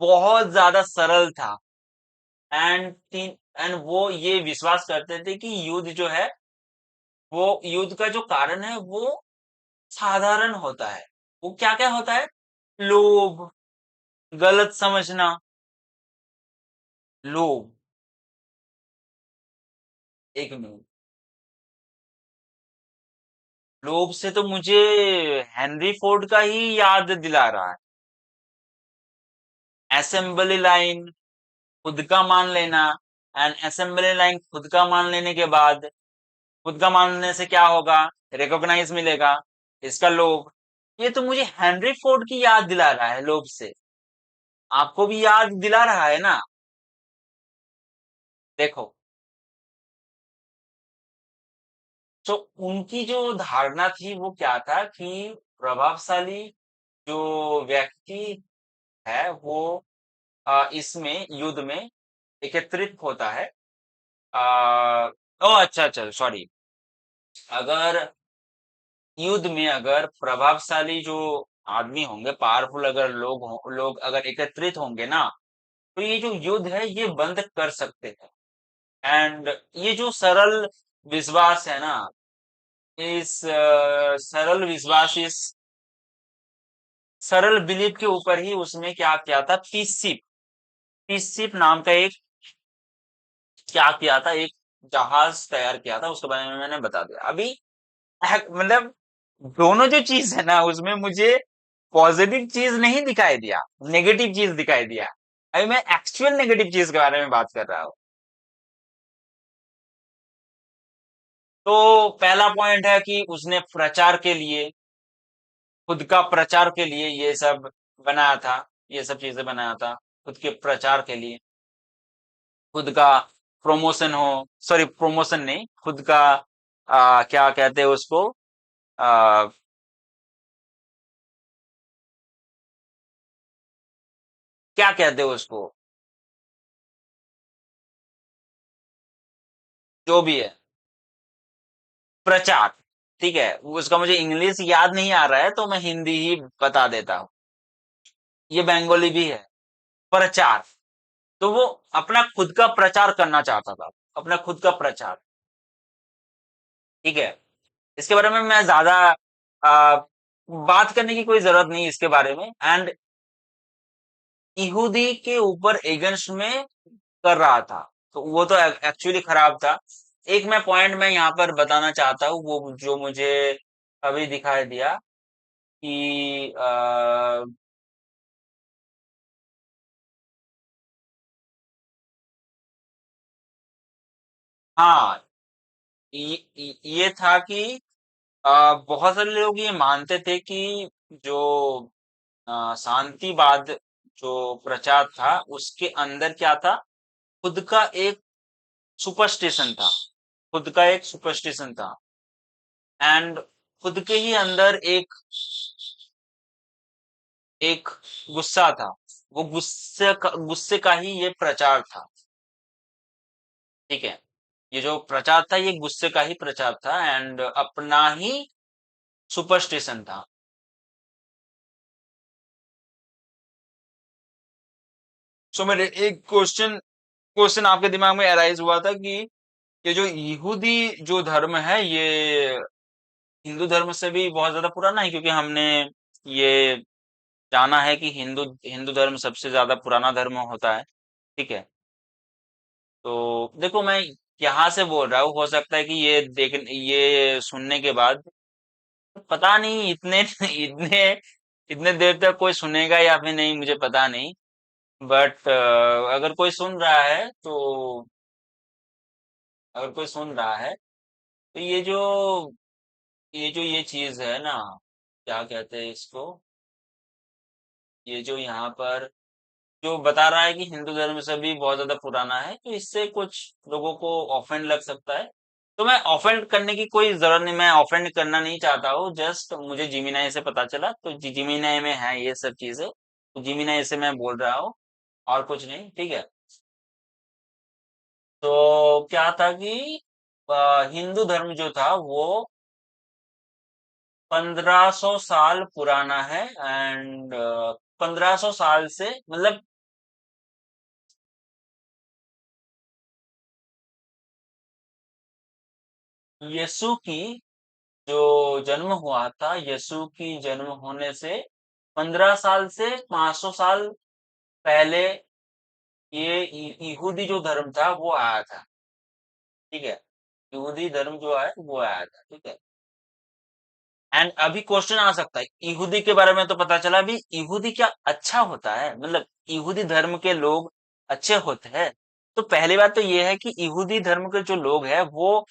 बहुत ज्यादा सरल था। एंड वो ये विश्वास करते थे कि युद्ध जो है, वो युद्ध का जो कारण है वो साधारण होता है। वो क्या क्या होता है? लोभ, गलत समझना। लोभ। एक मिनट। लोभ से तो मुझे हेनरी फोर्ड का ही याद दिला रहा है। असेंबली लाइन खुद का मान लेना। एंड असेंबली लाइन खुद का मान लेने के बाद, खुद का मानने से क्या होगा? रिकॉग्नाइज मिलेगा। इसका लोभ। ये तो मुझे हेनरी फोर्ड की याद दिला रहा है लोभ से। आपको भी याद दिला रहा है ना? देखो, तो उनकी जो धारणा थी वो क्या था कि प्रभावशाली जो व्यक्ति है वो इसमें युद्ध में एकत्रित होता है। ओ अच्छा अच्छा सॉरी। अगर युद्ध में अगर प्रभावशाली जो आदमी होंगे, पावरफुल अगर लोग अगर एकत्रित होंगे ना, तो ये जो युद्ध है ये बंद कर सकते हैं। एंड ये जो सरल विश्वास है ना, इस सरल विश्वास, इस सरल बिलीफ के ऊपर ही उसने क्या किया था, पीस शिप नाम का एक क्या किया था, एक जहाज तैयार किया था। उसके बारे में मैंने बता दिया अभी। मतलब दोनों जो चीज है ना उसमें मुझे पॉजिटिव चीज नहीं दिखाई दिया, नेगेटिव चीज दिखाई दिया। अभी मैं एक्चुअल नेगेटिव चीज के बारे में बात कर रहा हूँ। तो पहला पॉइंट है कि उसने प्रचार के लिए, खुद का प्रचार के लिए ये सब बनाया था, ये सब चीजें बनाया था खुद के प्रचार के लिए, खुद का प्रमोशन हो, सॉरी प्रमोशन नहीं, खुद का क्या कहते हैं उसको, आ, क्या कहते हैं उसको, जो भी है, प्रचार। ठीक है, उसका मुझे इंग्लिश याद नहीं आ रहा है तो मैं हिंदी ही बता देता हूँ। ये बंगाली भी है। प्रचार। तो वो अपना खुद का प्रचार करना चाहता था, अपना खुद का प्रचार। ठीक है, इसके बारे में मैं ज्यादा आ, बात करने की कोई जरूरत नहीं इसके बारे में। एंड यहूदी के ऊपर एगेंस्ट में कर रहा था, तो वो तो एक्चुअली खराब था। एक मैं पॉइंट मैं यहाँ पर बताना चाहता हूँ, वो जो मुझे अभी दिखाई दिया कि हाँ, ये था कि बहुत सारे लोग ये मानते थे कि जो शांतिवाद जो प्रचार था उसके अंदर क्या था, खुद का एक सुपरस्टिशन था, खुद का एक सुपरस्टिशन था। एंड खुद के ही अंदर एक एक गुस्सा था। वो गुस्से का ही ये प्रचार था। ठीक है, ये जो प्रचार था ये गुस्से का ही प्रचार था एंड अपना ही सुपरस्टिशन था। सो मेरे एक क्वेश्चन क्वेश्चन आपके दिमाग में अराइज हुआ था कि ये जो यहूदी जो धर्म है ये हिंदू धर्म से भी बहुत ज्यादा पुराना है, क्योंकि हमने ये जाना है कि हिंदू हिंदू धर्म सबसे ज्यादा पुराना धर्म होता है। ठीक है, तो देखो मैं यहाँ से बोल रहा हूँ, हो सकता है कि ये सुनने के बाद पता नहीं इतने इतने इतने देर तक कोई सुनेगा या फिर नहीं, मुझे पता नहीं। बट अगर कोई सुन रहा है तो, अगर कोई सुन रहा है तो ये चीज है ना, क्या कहते हैं इसको, ये जो यहाँ पर जो बता रहा है कि हिंदू धर्म से भी बहुत ज्यादा पुराना है, तो इससे कुछ लोगों को ऑफेंड लग सकता है। तो मैं ऑफेंड करने की कोई जरूरत नहीं, मैं ऑफेंड करना नहीं चाहता हूँ। जस्ट मुझे जिमिनाई से पता चला तो जिमिनाई में है ये सब चीजें, तो जिमिनाई से मैं बोल रहा हूँ, और कुछ नहीं। ठीक है, तो क्या था कि हिंदू धर्म जो था वो 1500 साल पुराना है। एंड 1500 साल से मतलब यीशु की जो जन्म हुआ था, यीशु की जन्म होने से 15 साल से 500 साल पहले ये यहूदी जो धर्म था वो आया था। ठीक है, यहूदी धर्म जो है वो आया था। ठीक है, एंड अभी क्वेश्चन आ सकता है, यहूदी के बारे में तो पता चला, भी यहूदी क्या अच्छा होता है, मतलब यहूदी धर्म के लोग अच्छे होते हैं? तो पहली बात तो ये है कि यहूदी धर्म के जो लोग हैं वो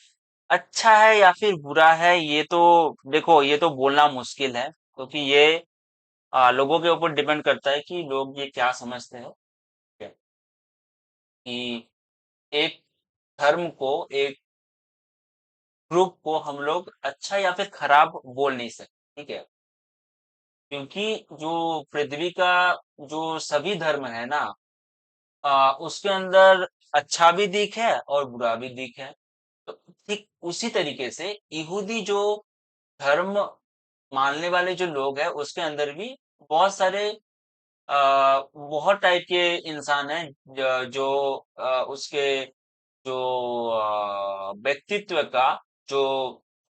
अच्छा है या फिर बुरा है, ये तो देखो ये तो बोलना मुश्किल है, क्योंकि ये लोगों के ऊपर डिपेंड करता है कि लोग ये क्या समझते हैं। ठीक है, कि एक धर्म को, एक ग्रुप को हम लोग अच्छा या फिर खराब बोल नहीं सकते। ठीक है, क्योंकि जो पृथ्वी का जो सभी धर्म है ना, उसके अंदर अच्छा भी दिख है और बुरा भी दिख है। तो ठीक उसी तरीके से यहूदी जो धर्म मानने वाले जो लोग हैं उसके अंदर भी बहुत सारे बहुत टाइप के इंसान हैं, जो उसके जो व्यक्तित्व का जो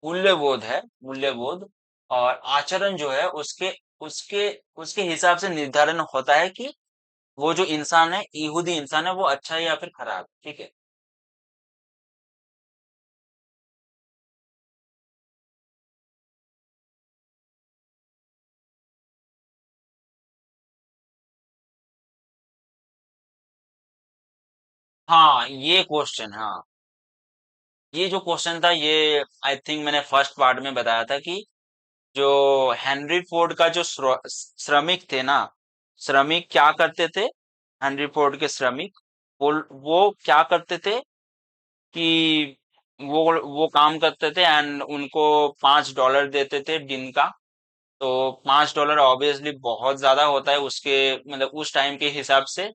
मूल्यबोध है, मूल्यबोध और आचरण जो है उसके उसके उसके हिसाब से निर्धारण होता है कि वो जो इंसान है, यहूदी इंसान है, वो अच्छा है या फिर खराब, ठीक है। हाँ, ये क्वेश्चन, हाँ, ये जो क्वेश्चन था ये आई थिंक मैंने फर्स्ट पार्ट में बताया था कि जो हेनरी फोर्ड का जो श्रमिक थे ना, श्रमिक क्या करते थे, हेनरी फोर्ड के श्रमिक, वो क्या करते थे कि वो काम करते थे एंड उनको $5 देते थे दिन का। तो $5 ऑब्वियसली बहुत ज्यादा होता है उसके, मतलब उस टाइम के हिसाब से।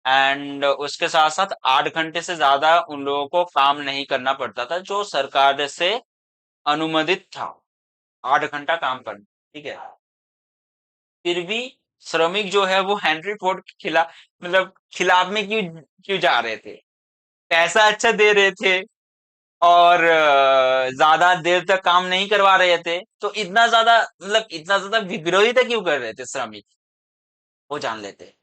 एंड उसके साथ साथ 8 घंटे से ज्यादा उन लोगों को काम नहीं करना पड़ता था, जो सरकार से अनुमोदित था, 8 घंटा काम करना, ठीक है। फिर भी श्रमिक जो है वो हेनरी फोर्ड के खिलाफ, मतलब खिलाफ में क्यों क्यों जा रहे थे? पैसा अच्छा दे रहे थे और ज्यादा देर तक काम नहीं करवा रहे थे, तो इतना ज्यादा, मतलब इतना ज्यादा विरोधिता क्यों कर रहे थे श्रमिक, वो जान लेते।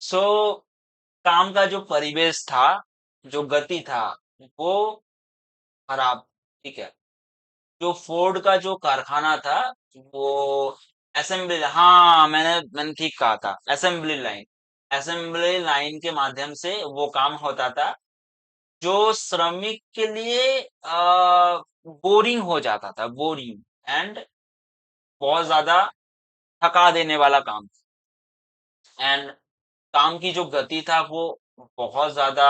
सो काम का जो परिवेश था, जो गति था, वो खराब, ठीक है। जो फोर्ड का जो कारखाना था, वो असेंबली, हाँ, मैंने ठीक कहा था, असेंबली लाइन के माध्यम से वो काम होता था, जो श्रमिक के लिए बोरिंग हो जाता था, बोरिंग एंड बहुत ज्यादा थका देने वाला काम। एंड काम की जो गति था वो बहुत ज्यादा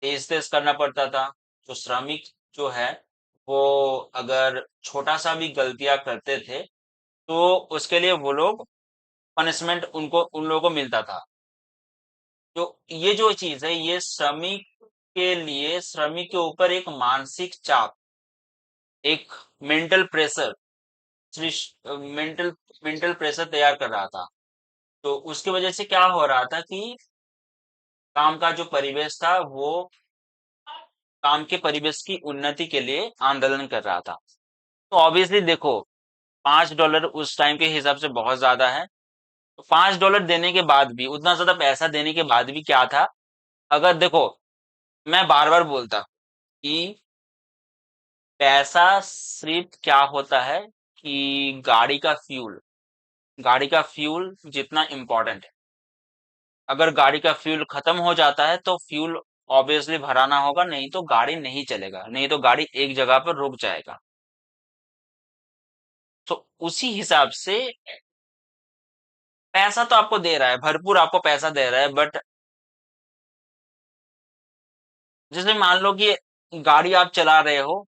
तेज तेज करना पड़ता था। जो श्रमिक जो है वो अगर छोटा सा भी गलतियां करते थे तो उसके लिए वो लोग पनिशमेंट उनको उन लोगों को मिलता था। तो ये जो चीज है, ये श्रमिक के लिए, श्रमिक के ऊपर एक मानसिक चाप, एक mental pressure, mental mental pressure तैयार कर रहा था। तो उसकी वजह से क्या हो रहा था कि काम का जो परिवेश था वो काम के परिवेश की उन्नति के लिए आंदोलन कर रहा था। तो ऑब्वियसली देखो, $5 उस टाइम के हिसाब से बहुत ज्यादा है। तो $5 देने के बाद भी, उतना ज्यादा पैसा देने के बाद भी क्या था, अगर देखो, मैं बार बार बोलता हूं कि पैसा सिर्फ क्या होता है कि गाड़ी का फ्यूल जितना इम्पोर्टेंट है। अगर गाड़ी का फ्यूल खत्म हो जाता है तो फ्यूल ऑब्वियसली भराना होगा, नहीं तो गाड़ी नहीं चलेगा, नहीं तो गाड़ी एक जगह पर रुक जाएगा। तो उसी हिसाब से पैसा तो आपको दे रहा है, भरपूर आपको पैसा दे रहा है, बट जैसे मान लो कि गाड़ी आप चला रहे हो,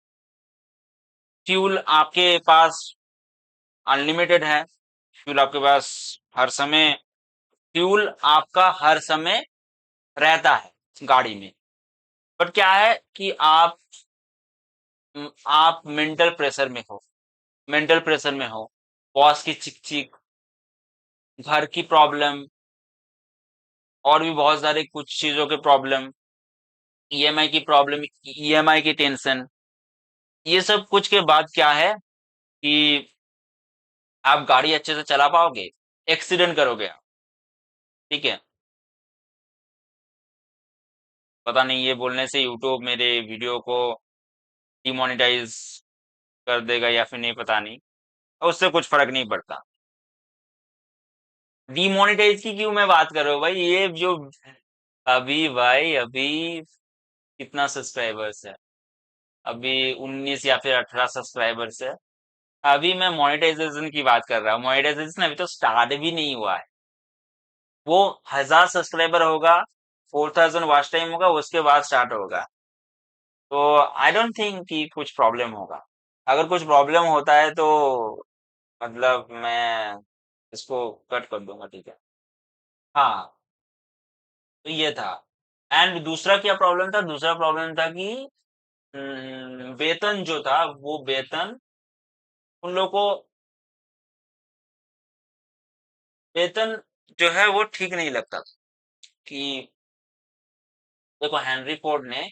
फ्यूल आपके पास अनलिमिटेड है, फ्यूल आपके पास हर समय, फ्यूल आपका हर समय रहता है गाड़ी में। बट क्या है कि आप मेंटल प्रेशर में हो, मेंटल प्रेशर में हो, बॉस की चिक चिक, घर की प्रॉब्लम, और भी बहुत सारे कुछ चीजों के प्रॉब्लम, ईएमआई की प्रॉब्लम, ईएमआई की टेंशन, ये सब कुछ के बाद क्या है कि आप गाड़ी अच्छे से चला पाओगे, एक्सीडेंट करोगे आप, ठीक है। पता नहीं ये बोलने से यूट्यूब मेरे वीडियो को डिमोनेटाइज कर देगा या फिर नहीं, पता नहीं, उससे कुछ फर्क नहीं पड़ता। डिमोनेटाइज की क्यों मैं बात कर रहा हूँ भाई, ये जो अभी भाई, अभी कितना सब्सक्राइबर्स है, अभी 19 या फिर 18 सब्सक्राइबर्स है। अभी मैं मोनेटाइजेशन की बात कर रहा हूँ, मोनेटाइजेशन अभी तो स्टार्ट भी नहीं हुआ है। वो 1000 सब्सक्राइबर होगा, 4000 वॉच टाइम होगा, उसके बाद स्टार्ट होगा। तो आई डोंट थिंक कि कुछ प्रॉब्लम होगा। अगर कुछ प्रॉब्लम होता है तो मतलब मैं इसको कट कर दूंगा, ठीक है। हाँ, तो ये था। एंड दूसरा क्या प्रॉब्लम था, दूसरा प्रॉब्लम था कि वेतन जो था, वो वेतन उन लोगों को, वेतन जो है वो ठीक नहीं लगता था। कि देखो, हेनरी फोर्ड ने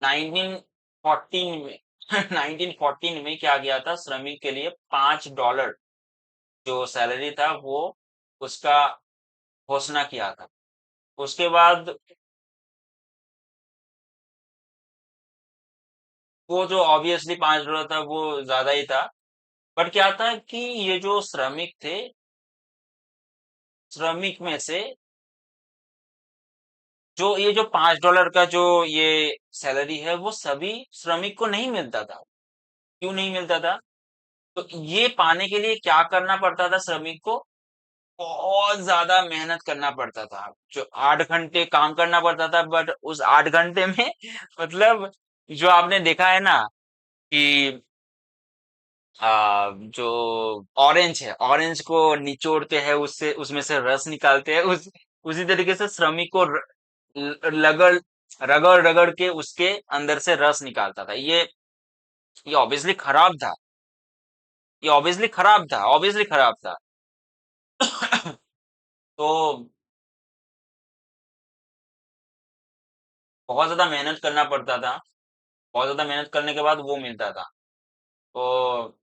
1914 में 1914 में क्या किया था, श्रमिक के लिए $5 जो सैलरी था वो उसका घोषणा किया था। उसके बाद वो जो ऑब्वियसली $5 था वो ज्यादा ही था। बट क्या था कि ये जो श्रमिक थे, श्रमिक में से जो ये जो $5 का जो ये सैलरी है वो सभी श्रमिक को नहीं मिलता था। क्यों नहीं मिलता था? तो ये पाने के लिए क्या करना पड़ता था श्रमिक को? बहुत ज्यादा मेहनत करना पड़ता था, जो 8 घंटे काम करना पड़ता था। बट उस 8 घंटे में मतलब जो आपने देखा है ना कि जो ऑरेंज है, ऑरेंज को निचोड़ते हैं, उससे उसमें से रस निकालते हैं, उस उसी तरीके से श्रमिक को लगड़ रगड़ रगड़ के उसके अंदर से रस निकालता था। ये ऑब्वियसली खराब था, ये ऑब्वियसली खराब था, ऑब्वियसली खराब था। तो बहुत ज्यादा मेहनत करना पड़ता था, बहुत ज्यादा मेहनत करने के बाद वो मिलता था। तो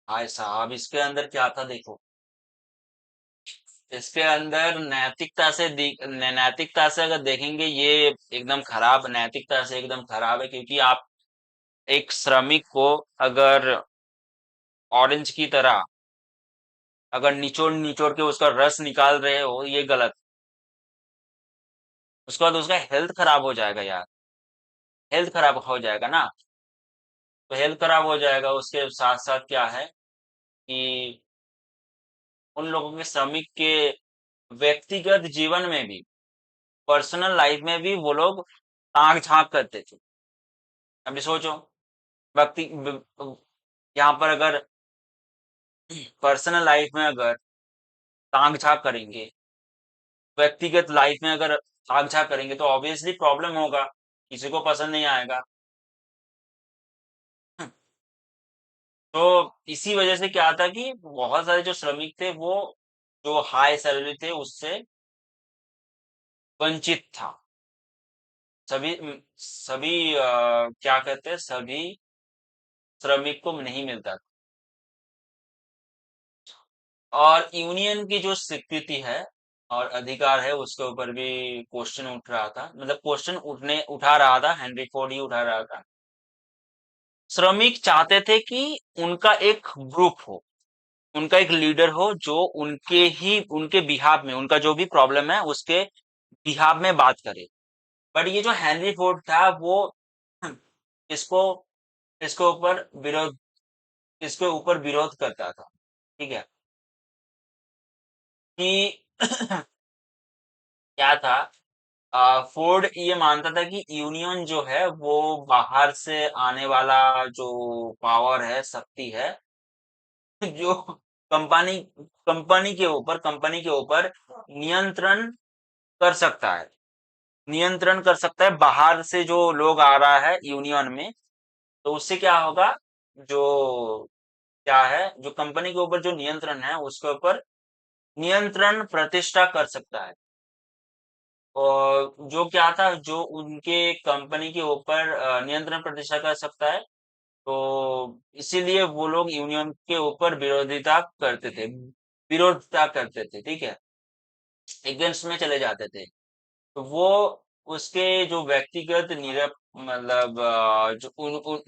भाई साहब, इसके अंदर क्या था देखो, इसके अंदर नैतिकता से नैतिकता से अगर देखेंगे, ये एकदम खराब, नैतिकता से एकदम खराब है। क्योंकि आप एक श्रमिक को अगर ऑरेंज की तरह अगर निचोड़ निचोड़ के उसका रस निकाल रहे हो, ये गलत। उसके बाद उसका हेल्थ खराब हो जाएगा यार, हेल्थ खराब हो जाएगा ना। तो हेल्थ खराब हो जाएगा, उसके साथ साथ क्या है कि उन लोगों के, श्रमिक के व्यक्तिगत जीवन में भी, पर्सनल लाइफ में भी वो लोग ताक झांक करते थे। अभी सोचो, व्यक्ति यहाँ पर अगर पर्सनल लाइफ में अगर ताक झांक करेंगे, व्यक्तिगत लाइफ में अगर ताक झांक करेंगे, तो ऑब्वियसली प्रॉब्लम होगा, किसी को पसंद नहीं आएगा। तो इसी वजह से क्या था कि बहुत सारे जो श्रमिक थे वो जो हाई सैलरी थे उससे वंचित था। सभी क्या कहते हैं, सभी श्रमिक को नहीं मिलता था। और यूनियन की जो स्वीकृति है और अधिकार है, उसके ऊपर भी क्वेश्चन उठ रहा था, मतलब क्वेश्चन उठा रहा था, हेनरी फोर्ड ही उठा रहा था। श्रमिक चाहते थे कि उनका एक ग्रुप हो, उनका एक लीडर हो, जो उनके बिहाफ में, उनका जो भी प्रॉब्लम है उसके बिहाफ में बात करे। बट ये जो हेनरी फोर्ड था वो इसको इसके ऊपर विरोध इसके ऊपर विरोध करता था, ठीक है। कि क्या था, फोर्ड ये मानता था कि यूनियन जो है वो बाहर से आने वाला जो पावर है, शक्ति है, जो कंपनी कंपनी के ऊपर नियंत्रण कर सकता है, नियंत्रण कर सकता है। बाहर से जो लोग आ रहा है यूनियन में, तो उससे क्या होगा, जो क्या है, जो कंपनी के ऊपर जो नियंत्रण है उसके ऊपर नियंत्रण प्रतिष्ठा कर सकता है। और जो क्या था, जो उनके कंपनी के ऊपर नियंत्रण प्रतिष्ठा कर सकता है, तो इसीलिए वो लोग यूनियन के ऊपर विरोधिता करते थे, ठीक है, अगेंस्ट में चले जाते थे। तो वो उसके जो व्यक्तिगत मतलब जो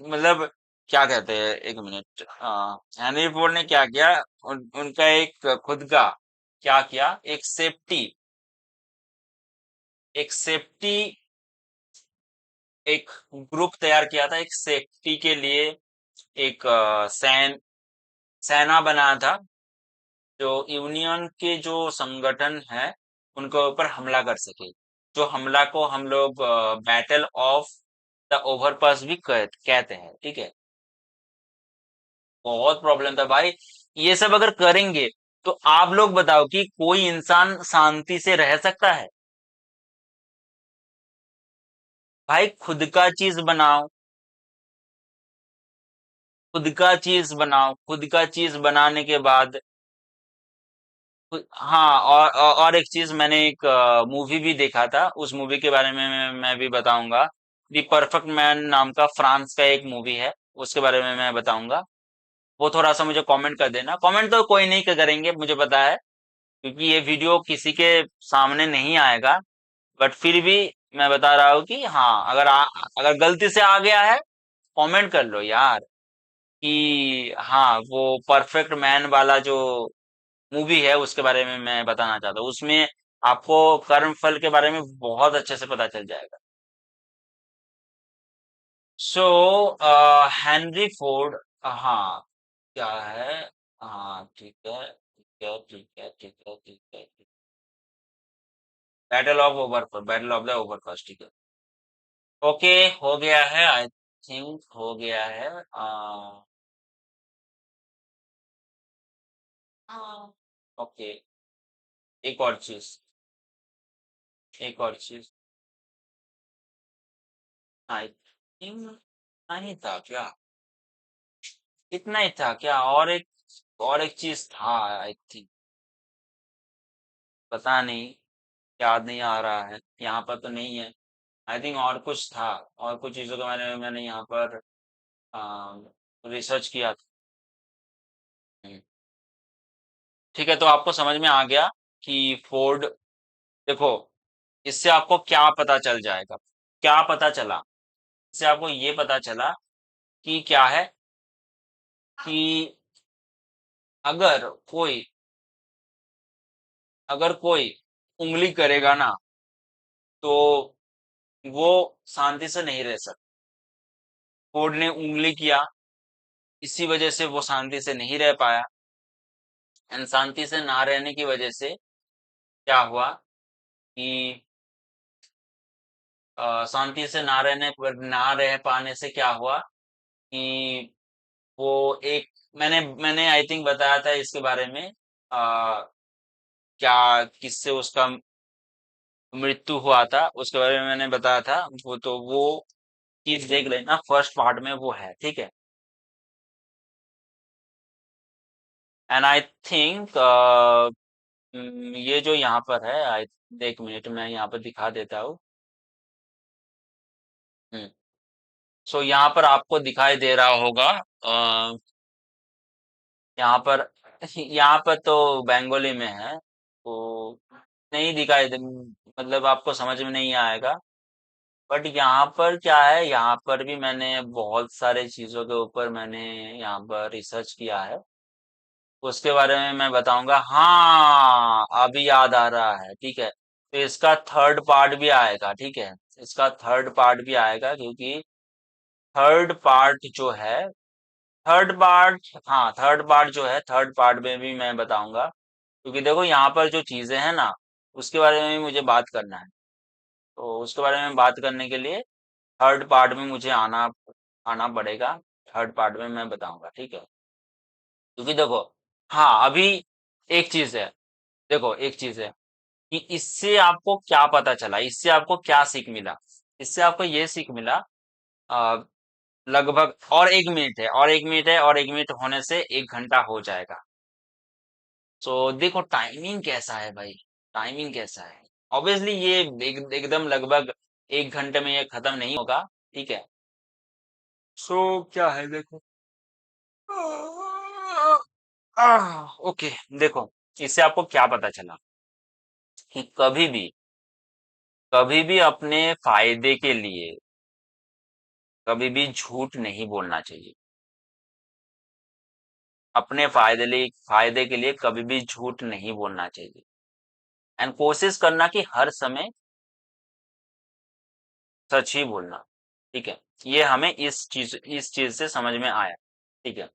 मतलब क्या कहते हैं, एक मिनट, हेनरी फोर्ड ने क्या किया, उनका एक खुद का क्या किया, एक सेफ्टी एक ग्रुप तैयार किया था, एक सेफ्टी के लिए एक सेना बनाया था, जो यूनियन के जो संगठन है उनके ऊपर हमला कर सके। जो हमला को हम लोग बैटल ऑफ द ओवरपास भी कहते हैं, ठीक है। बहुत प्रॉब्लम था भाई। ये सब अगर करेंगे तो आप लोग बताओ कि कोई इंसान शांति से रह सकता है? भाई खुद का चीज बनाओ, खुद का चीज बनाओ, खुद का चीज बनाने के बाद हाँ, और एक चीज मैंने एक मूवी भी देखा था, उस मूवी के बारे में मैं भी बताऊंगा। दी परफेक्ट मैन नाम का फ्रांस का एक मूवी है, उसके बारे में मैं बताऊंगा। वो थोड़ा सा मुझे कमेंट कर देना। कमेंट तो कोई नहीं करेंगे, मुझे पता है, क्योंकि ये वीडियो किसी के सामने नहीं आएगा। बट फिर भी मैं बता रहा हूँ कि हाँ, अगर गलती से आ गया है, कमेंट कर लो यार कि हाँ, वो परफेक्ट मैन वाला जो मूवी है उसके बारे में मैं बताना चाहता हूँ। उसमें आपको कर्म फल के बारे में बहुत अच्छे से पता चल जाएगा। सो हेनरी फोर्ड, हाँ, क्या है, हाँ ठीक है, ठीक है, ठीक है, ठीक है, ठीक है, बैटल ऑफ द ओवरपास, ठीक है। ओके, हो गया है, आई थिंक हो गया है। ओके, एक और चीज, एक और चीज, आई थिंक नहीं था क्या? इतना ही था क्या? और एक चीज था, आई थिंक, पता नहीं, याद नहीं आ रहा है, यहाँ पर तो नहीं है। आई थिंक और कुछ था, और कुछ चीजों का मैंने यहाँ पर रिसर्च किया था। हम्म, ठीक है, तो आपको समझ में आ गया कि फोर्ड, देखो, इससे आपको क्या पता चल जाएगा, क्या पता चला? इससे आपको ये पता चला कि क्या है, कि अगर कोई अगर कोई उंगली करेगा ना, तो वो शांति से नहीं रह सकता। फोर्ड ने उंगली किया, इसी वजह से वो शांति से नहीं रह पाया। एंड शांति से ना रहने की वजह से क्या हुआ कि शांति से ना रहने पर, ना रह पाने से क्या हुआ कि वो एक, मैंने मैंने आई थिंक बताया था इसके बारे में, क्या, किससे उसका मृत्यु हुआ था उसके बारे में मैंने बताया था। वो चीज देख लेना, फर्स्ट पार्ट में वो है, ठीक है। एंड आई थिंक ये जो यहाँ पर है, आई, एक मिनट में यहाँ पर दिखा देता हूँ। हम्म, सो यहाँ पर आपको दिखाई दे रहा होगा, यहाँ पर यहाँ पर तो बंगाली में है, तो नहीं दिखाई दे, मतलब आपको समझ में नहीं आएगा। बट यहाँ पर क्या है, यहाँ पर भी मैंने बहुत सारे चीजों के ऊपर मैंने यहाँ पर रिसर्च किया है, उसके बारे में मैं बताऊंगा। हाँ, अभी याद आ रहा है, ठीक है, तो इसका थर्ड पार्ट भी आएगा, ठीक है। इसका थर्ड पार्ट भी आएगा, क्योंकि थर्ड पार्ट जो है, थर्ड पार्ट, हाँ, थर्ड पार्ट जो है, थर्ड पार्ट में भी मैं बताऊंगा, क्योंकि देखो यहाँ पर जो चीजें हैं ना, उसके बारे में भी मुझे बात करना है। तो उसके बारे में बात करने के लिए थर्ड पार्ट में मुझे आना आना पड़ेगा। थर्ड पार्ट में मैं बताऊंगा, ठीक है। क्योंकि देखो, हाँ, अभी एक चीज है, देखो एक चीज है कि इससे आपको क्या पता चला, इससे आपको क्या सीख मिला? इससे आपको ये सीख मिला, आ, लगभग और एक मिनट होने से 1 घंटा हो जाएगा। सो देखो टाइमिंग कैसा है भाई, टाइमिंग कैसा है। ऑब्वियसली ये एकदम लगभग 1 घंटे में ये खत्म नहीं होगा, ठीक है। सो क्या है, देखो, ओके, देखो, इससे आपको क्या पता चला कि कभी भी अपने फायदे के लिए कभी भी झूठ नहीं बोलना चाहिए। अपने फायदे के लिए कभी भी झूठ नहीं बोलना चाहिए। एंड कोशिश करना कि हर समय सच ही बोलना, ठीक है। ये हमें इस चीज से समझ में आया, ठीक है।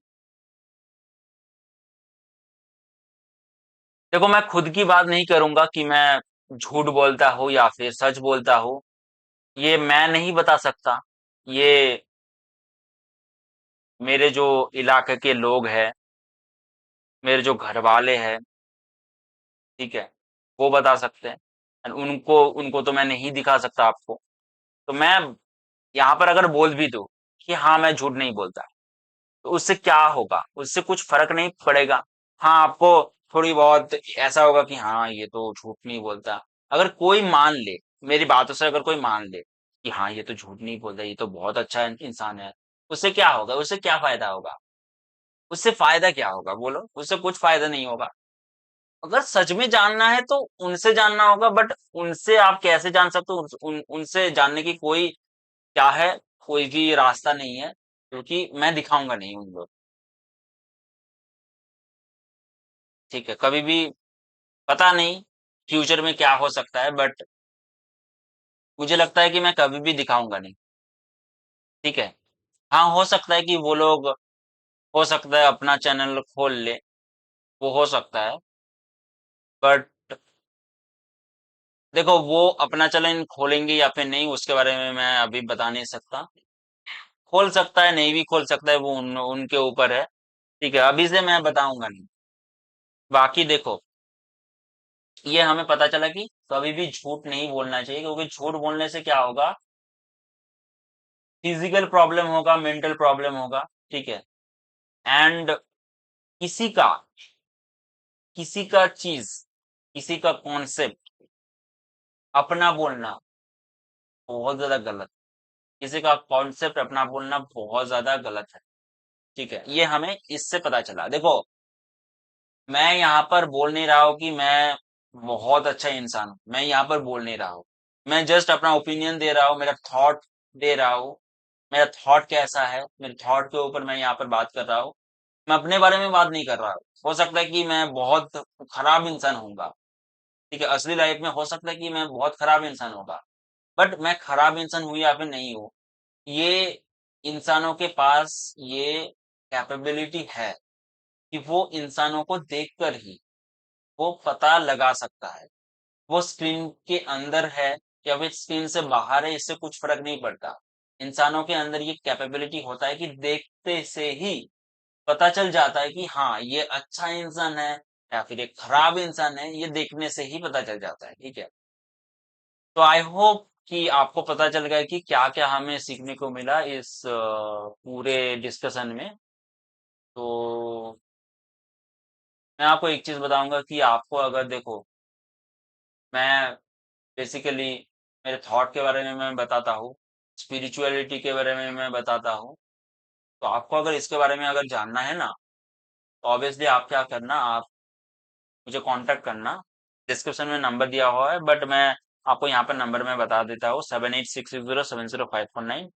देखो मैं खुद की बात नहीं करूंगा कि मैं झूठ बोलता हूँ या फिर सच बोलता हूँ, ये मैं नहीं बता सकता। ये मेरे जो इलाके के लोग हैं, मेरे जो घर वाले हैं, ठीक है, वो बता सकते हैं। And उनको उनको तो मैं नहीं दिखा सकता आपको। तो मैं यहाँ पर अगर बोल भी दूं कि हाँ मैं झूठ नहीं बोलता, तो उससे क्या होगा? उससे कुछ फर्क नहीं पड़ेगा। हाँ, आपको थोड़ी बहुत ऐसा होगा कि हाँ ये तो झूठ नहीं बोलता। अगर कोई मान ले, मेरी बातों से अगर कोई मान ले कि हाँ ये तो झूठ नहीं बोलता, ये तो बहुत अच्छा इंसान है, उससे क्या होगा? उससे क्या फायदा होगा? उससे फायदा क्या होगा बोलो? उससे कुछ फायदा नहीं होगा। अगर सच में जानना है तो उनसे जानना होगा, बट उनसे आप कैसे जान सकते हो? उनसे जानने की कोई क्या है, कोई भी रास्ता नहीं है, क्योंकि मैं दिखाऊंगा नहीं उनको। ठीक है, कभी भी पता नहीं फ्यूचर में क्या हो सकता है, बट मुझे लगता है कि मैं कभी भी दिखाऊंगा नहीं। ठीक है। हाँ, हो सकता है कि वो लोग, हो सकता है अपना चैनल खोल ले, वो हो सकता है, बट देखो वो अपना चैनल खोलेंगे या फिर नहीं, उसके बारे में मैं अभी बता नहीं सकता। खोल सकता है, नहीं भी खोल सकता है, वो उनके ऊपर है। ठीक है, अभी से मैं बताऊंगा नहीं। बाकी देखो, ये हमें पता चला कि कभी भी झूठ नहीं बोलना चाहिए, क्योंकि झूठ बोलने से क्या होगा? फिजिकल प्रॉब्लम होगा, मेंटल प्रॉब्लम होगा। ठीक है। एंड किसी का किसी का चीज, किसी का कॉन्सेप्ट अपना बोलना बहुत ज्यादा गलत। किसी का कॉन्सेप्ट अपना बोलना बहुत ज्यादा गलत है। ठीक है, ये हमें इससे पता चला। देखो, मैं यहाँ पर बोल नहीं रहा हूँ कि मैं बहुत अच्छा इंसान हूँ, मैं यहाँ पर बोल नहीं रहा हूँ। मैं जस्ट अपना ओपिनियन दे रहा हूँ, मेरा थॉट दे रहा हूँ। मेरा थॉट कैसा है, मेरे थॉट के ऊपर मैं यहाँ पर बात कर रहा हूँ। मैं अपने बारे में बात नहीं कर रहा हूँ। हो सकता है कि मैं बहुत खराब इंसान होऊंगा। ठीक है, असली लाइफ में हो सकता है कि मैं बहुत खराब इंसान होगा, बट मैं खराब इंसान हूँ या फिर नहीं हूँ, ये इंसानों के पास ये कैपेबिलिटी है कि वो इंसानों को देखकर ही वो पता लगा सकता है। वो स्क्रीन के अंदर है या फिर स्क्रीन से बाहर है, इससे कुछ फर्क नहीं पड़ता। इंसानों के अंदर ये कैपेबिलिटी होता है कि देखते से ही पता चल जाता है कि हाँ ये अच्छा इंसान है या फिर एक खराब इंसान है, ये देखने से ही पता चल जाता है। ठीक है। तो आई होप कि आपको पता चल गया कि क्या क्या हमें सीखने को मिला इस पूरे डिस्कशन में। तो मैं आपको एक चीज बताऊंगा कि आपको अगर देखो, मैं बेसिकली मेरे थॉट के बारे में मैं बताता हूँ, स्पिरिचुअलिटी के बारे में मैं बताता हूँ। तो आपको अगर इसके बारे में अगर जानना है ना, तो ऑब्वियसली आप क्या करना, आप मुझे कांटेक्ट करना। डिस्क्रिप्शन में नंबर दिया हुआ है, बट मैं आपको यहाँ पर नंबर में बता देता हूँ, 7866070549।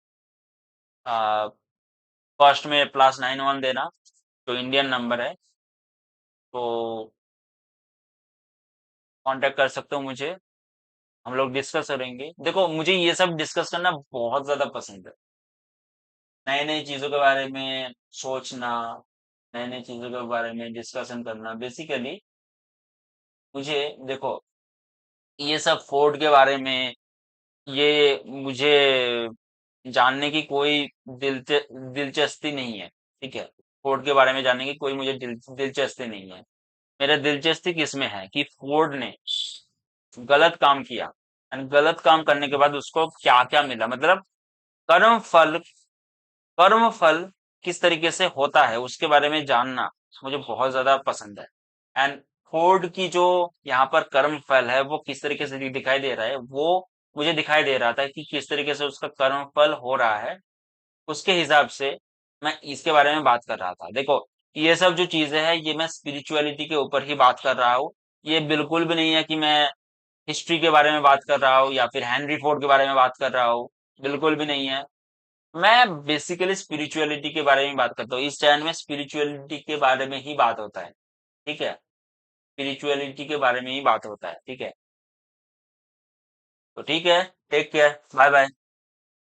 फर्स्ट में +91 देना, तो इंडियन नंबर है। तो कांटेक्ट कर सकते हो मुझे, हम लोग डिस्कस करेंगे। देखो, मुझे ये सब डिस्कस करना बहुत ज्यादा पसंद है। नई नई चीजों के बारे में सोचना, नई नई चीजों के बारे में डिस्कशन करना। बेसिकली मुझे देखो, ये सब फोर्ड के बारे में, ये मुझे जानने की कोई दिलचस्पी नहीं है। ठीक है, फोर्ड के बारे में जानने की कोई मुझे दिलचस्पी नहीं है। मेरा दिलचस्पी किसमें है कि फोर्ड ने गलत काम किया, और गलत काम करने के बाद उसको क्या क्या मिला, मतलब कर्म फल, कर्म फल किस तरीके से होता है उसके बारे में जानना मुझे बहुत ज्यादा पसंद है। एंड फोर्ड की जो यहाँ पर कर्म फल है वो किस तरीके से दिखाई दे रहा है, वो मुझे दिखाई दे रहा था कि किस तरीके से उसका कर्म फल हो रहा है। उसके हिसाब से मैं इसके बारे में बात कर रहा था। देखो, ये सब जो चीजें हैं ये मैं स्पिरिचुअलिटी के ऊपर ही बात कर रहा हूँ। ये बिल्कुल भी नहीं है कि मैं हिस्ट्री के बारे में बात कर रहा हूँ या फिर हेनरी फोर्ड के बारे में बात कर रहा हूँ। बिल्कुल भी नहीं है। मैं बेसिकली स्पिरिचुअलिटी के बारे में बात करता हूँ। इस चैनल में स्पिरिचुअलिटी के बारे में ही बात होता है। ठीक है, स्पिरिचुअलिटी के बारे में ही बात होता है। ठीक है, तो ठीक है, टेक केयर, बाय बाय।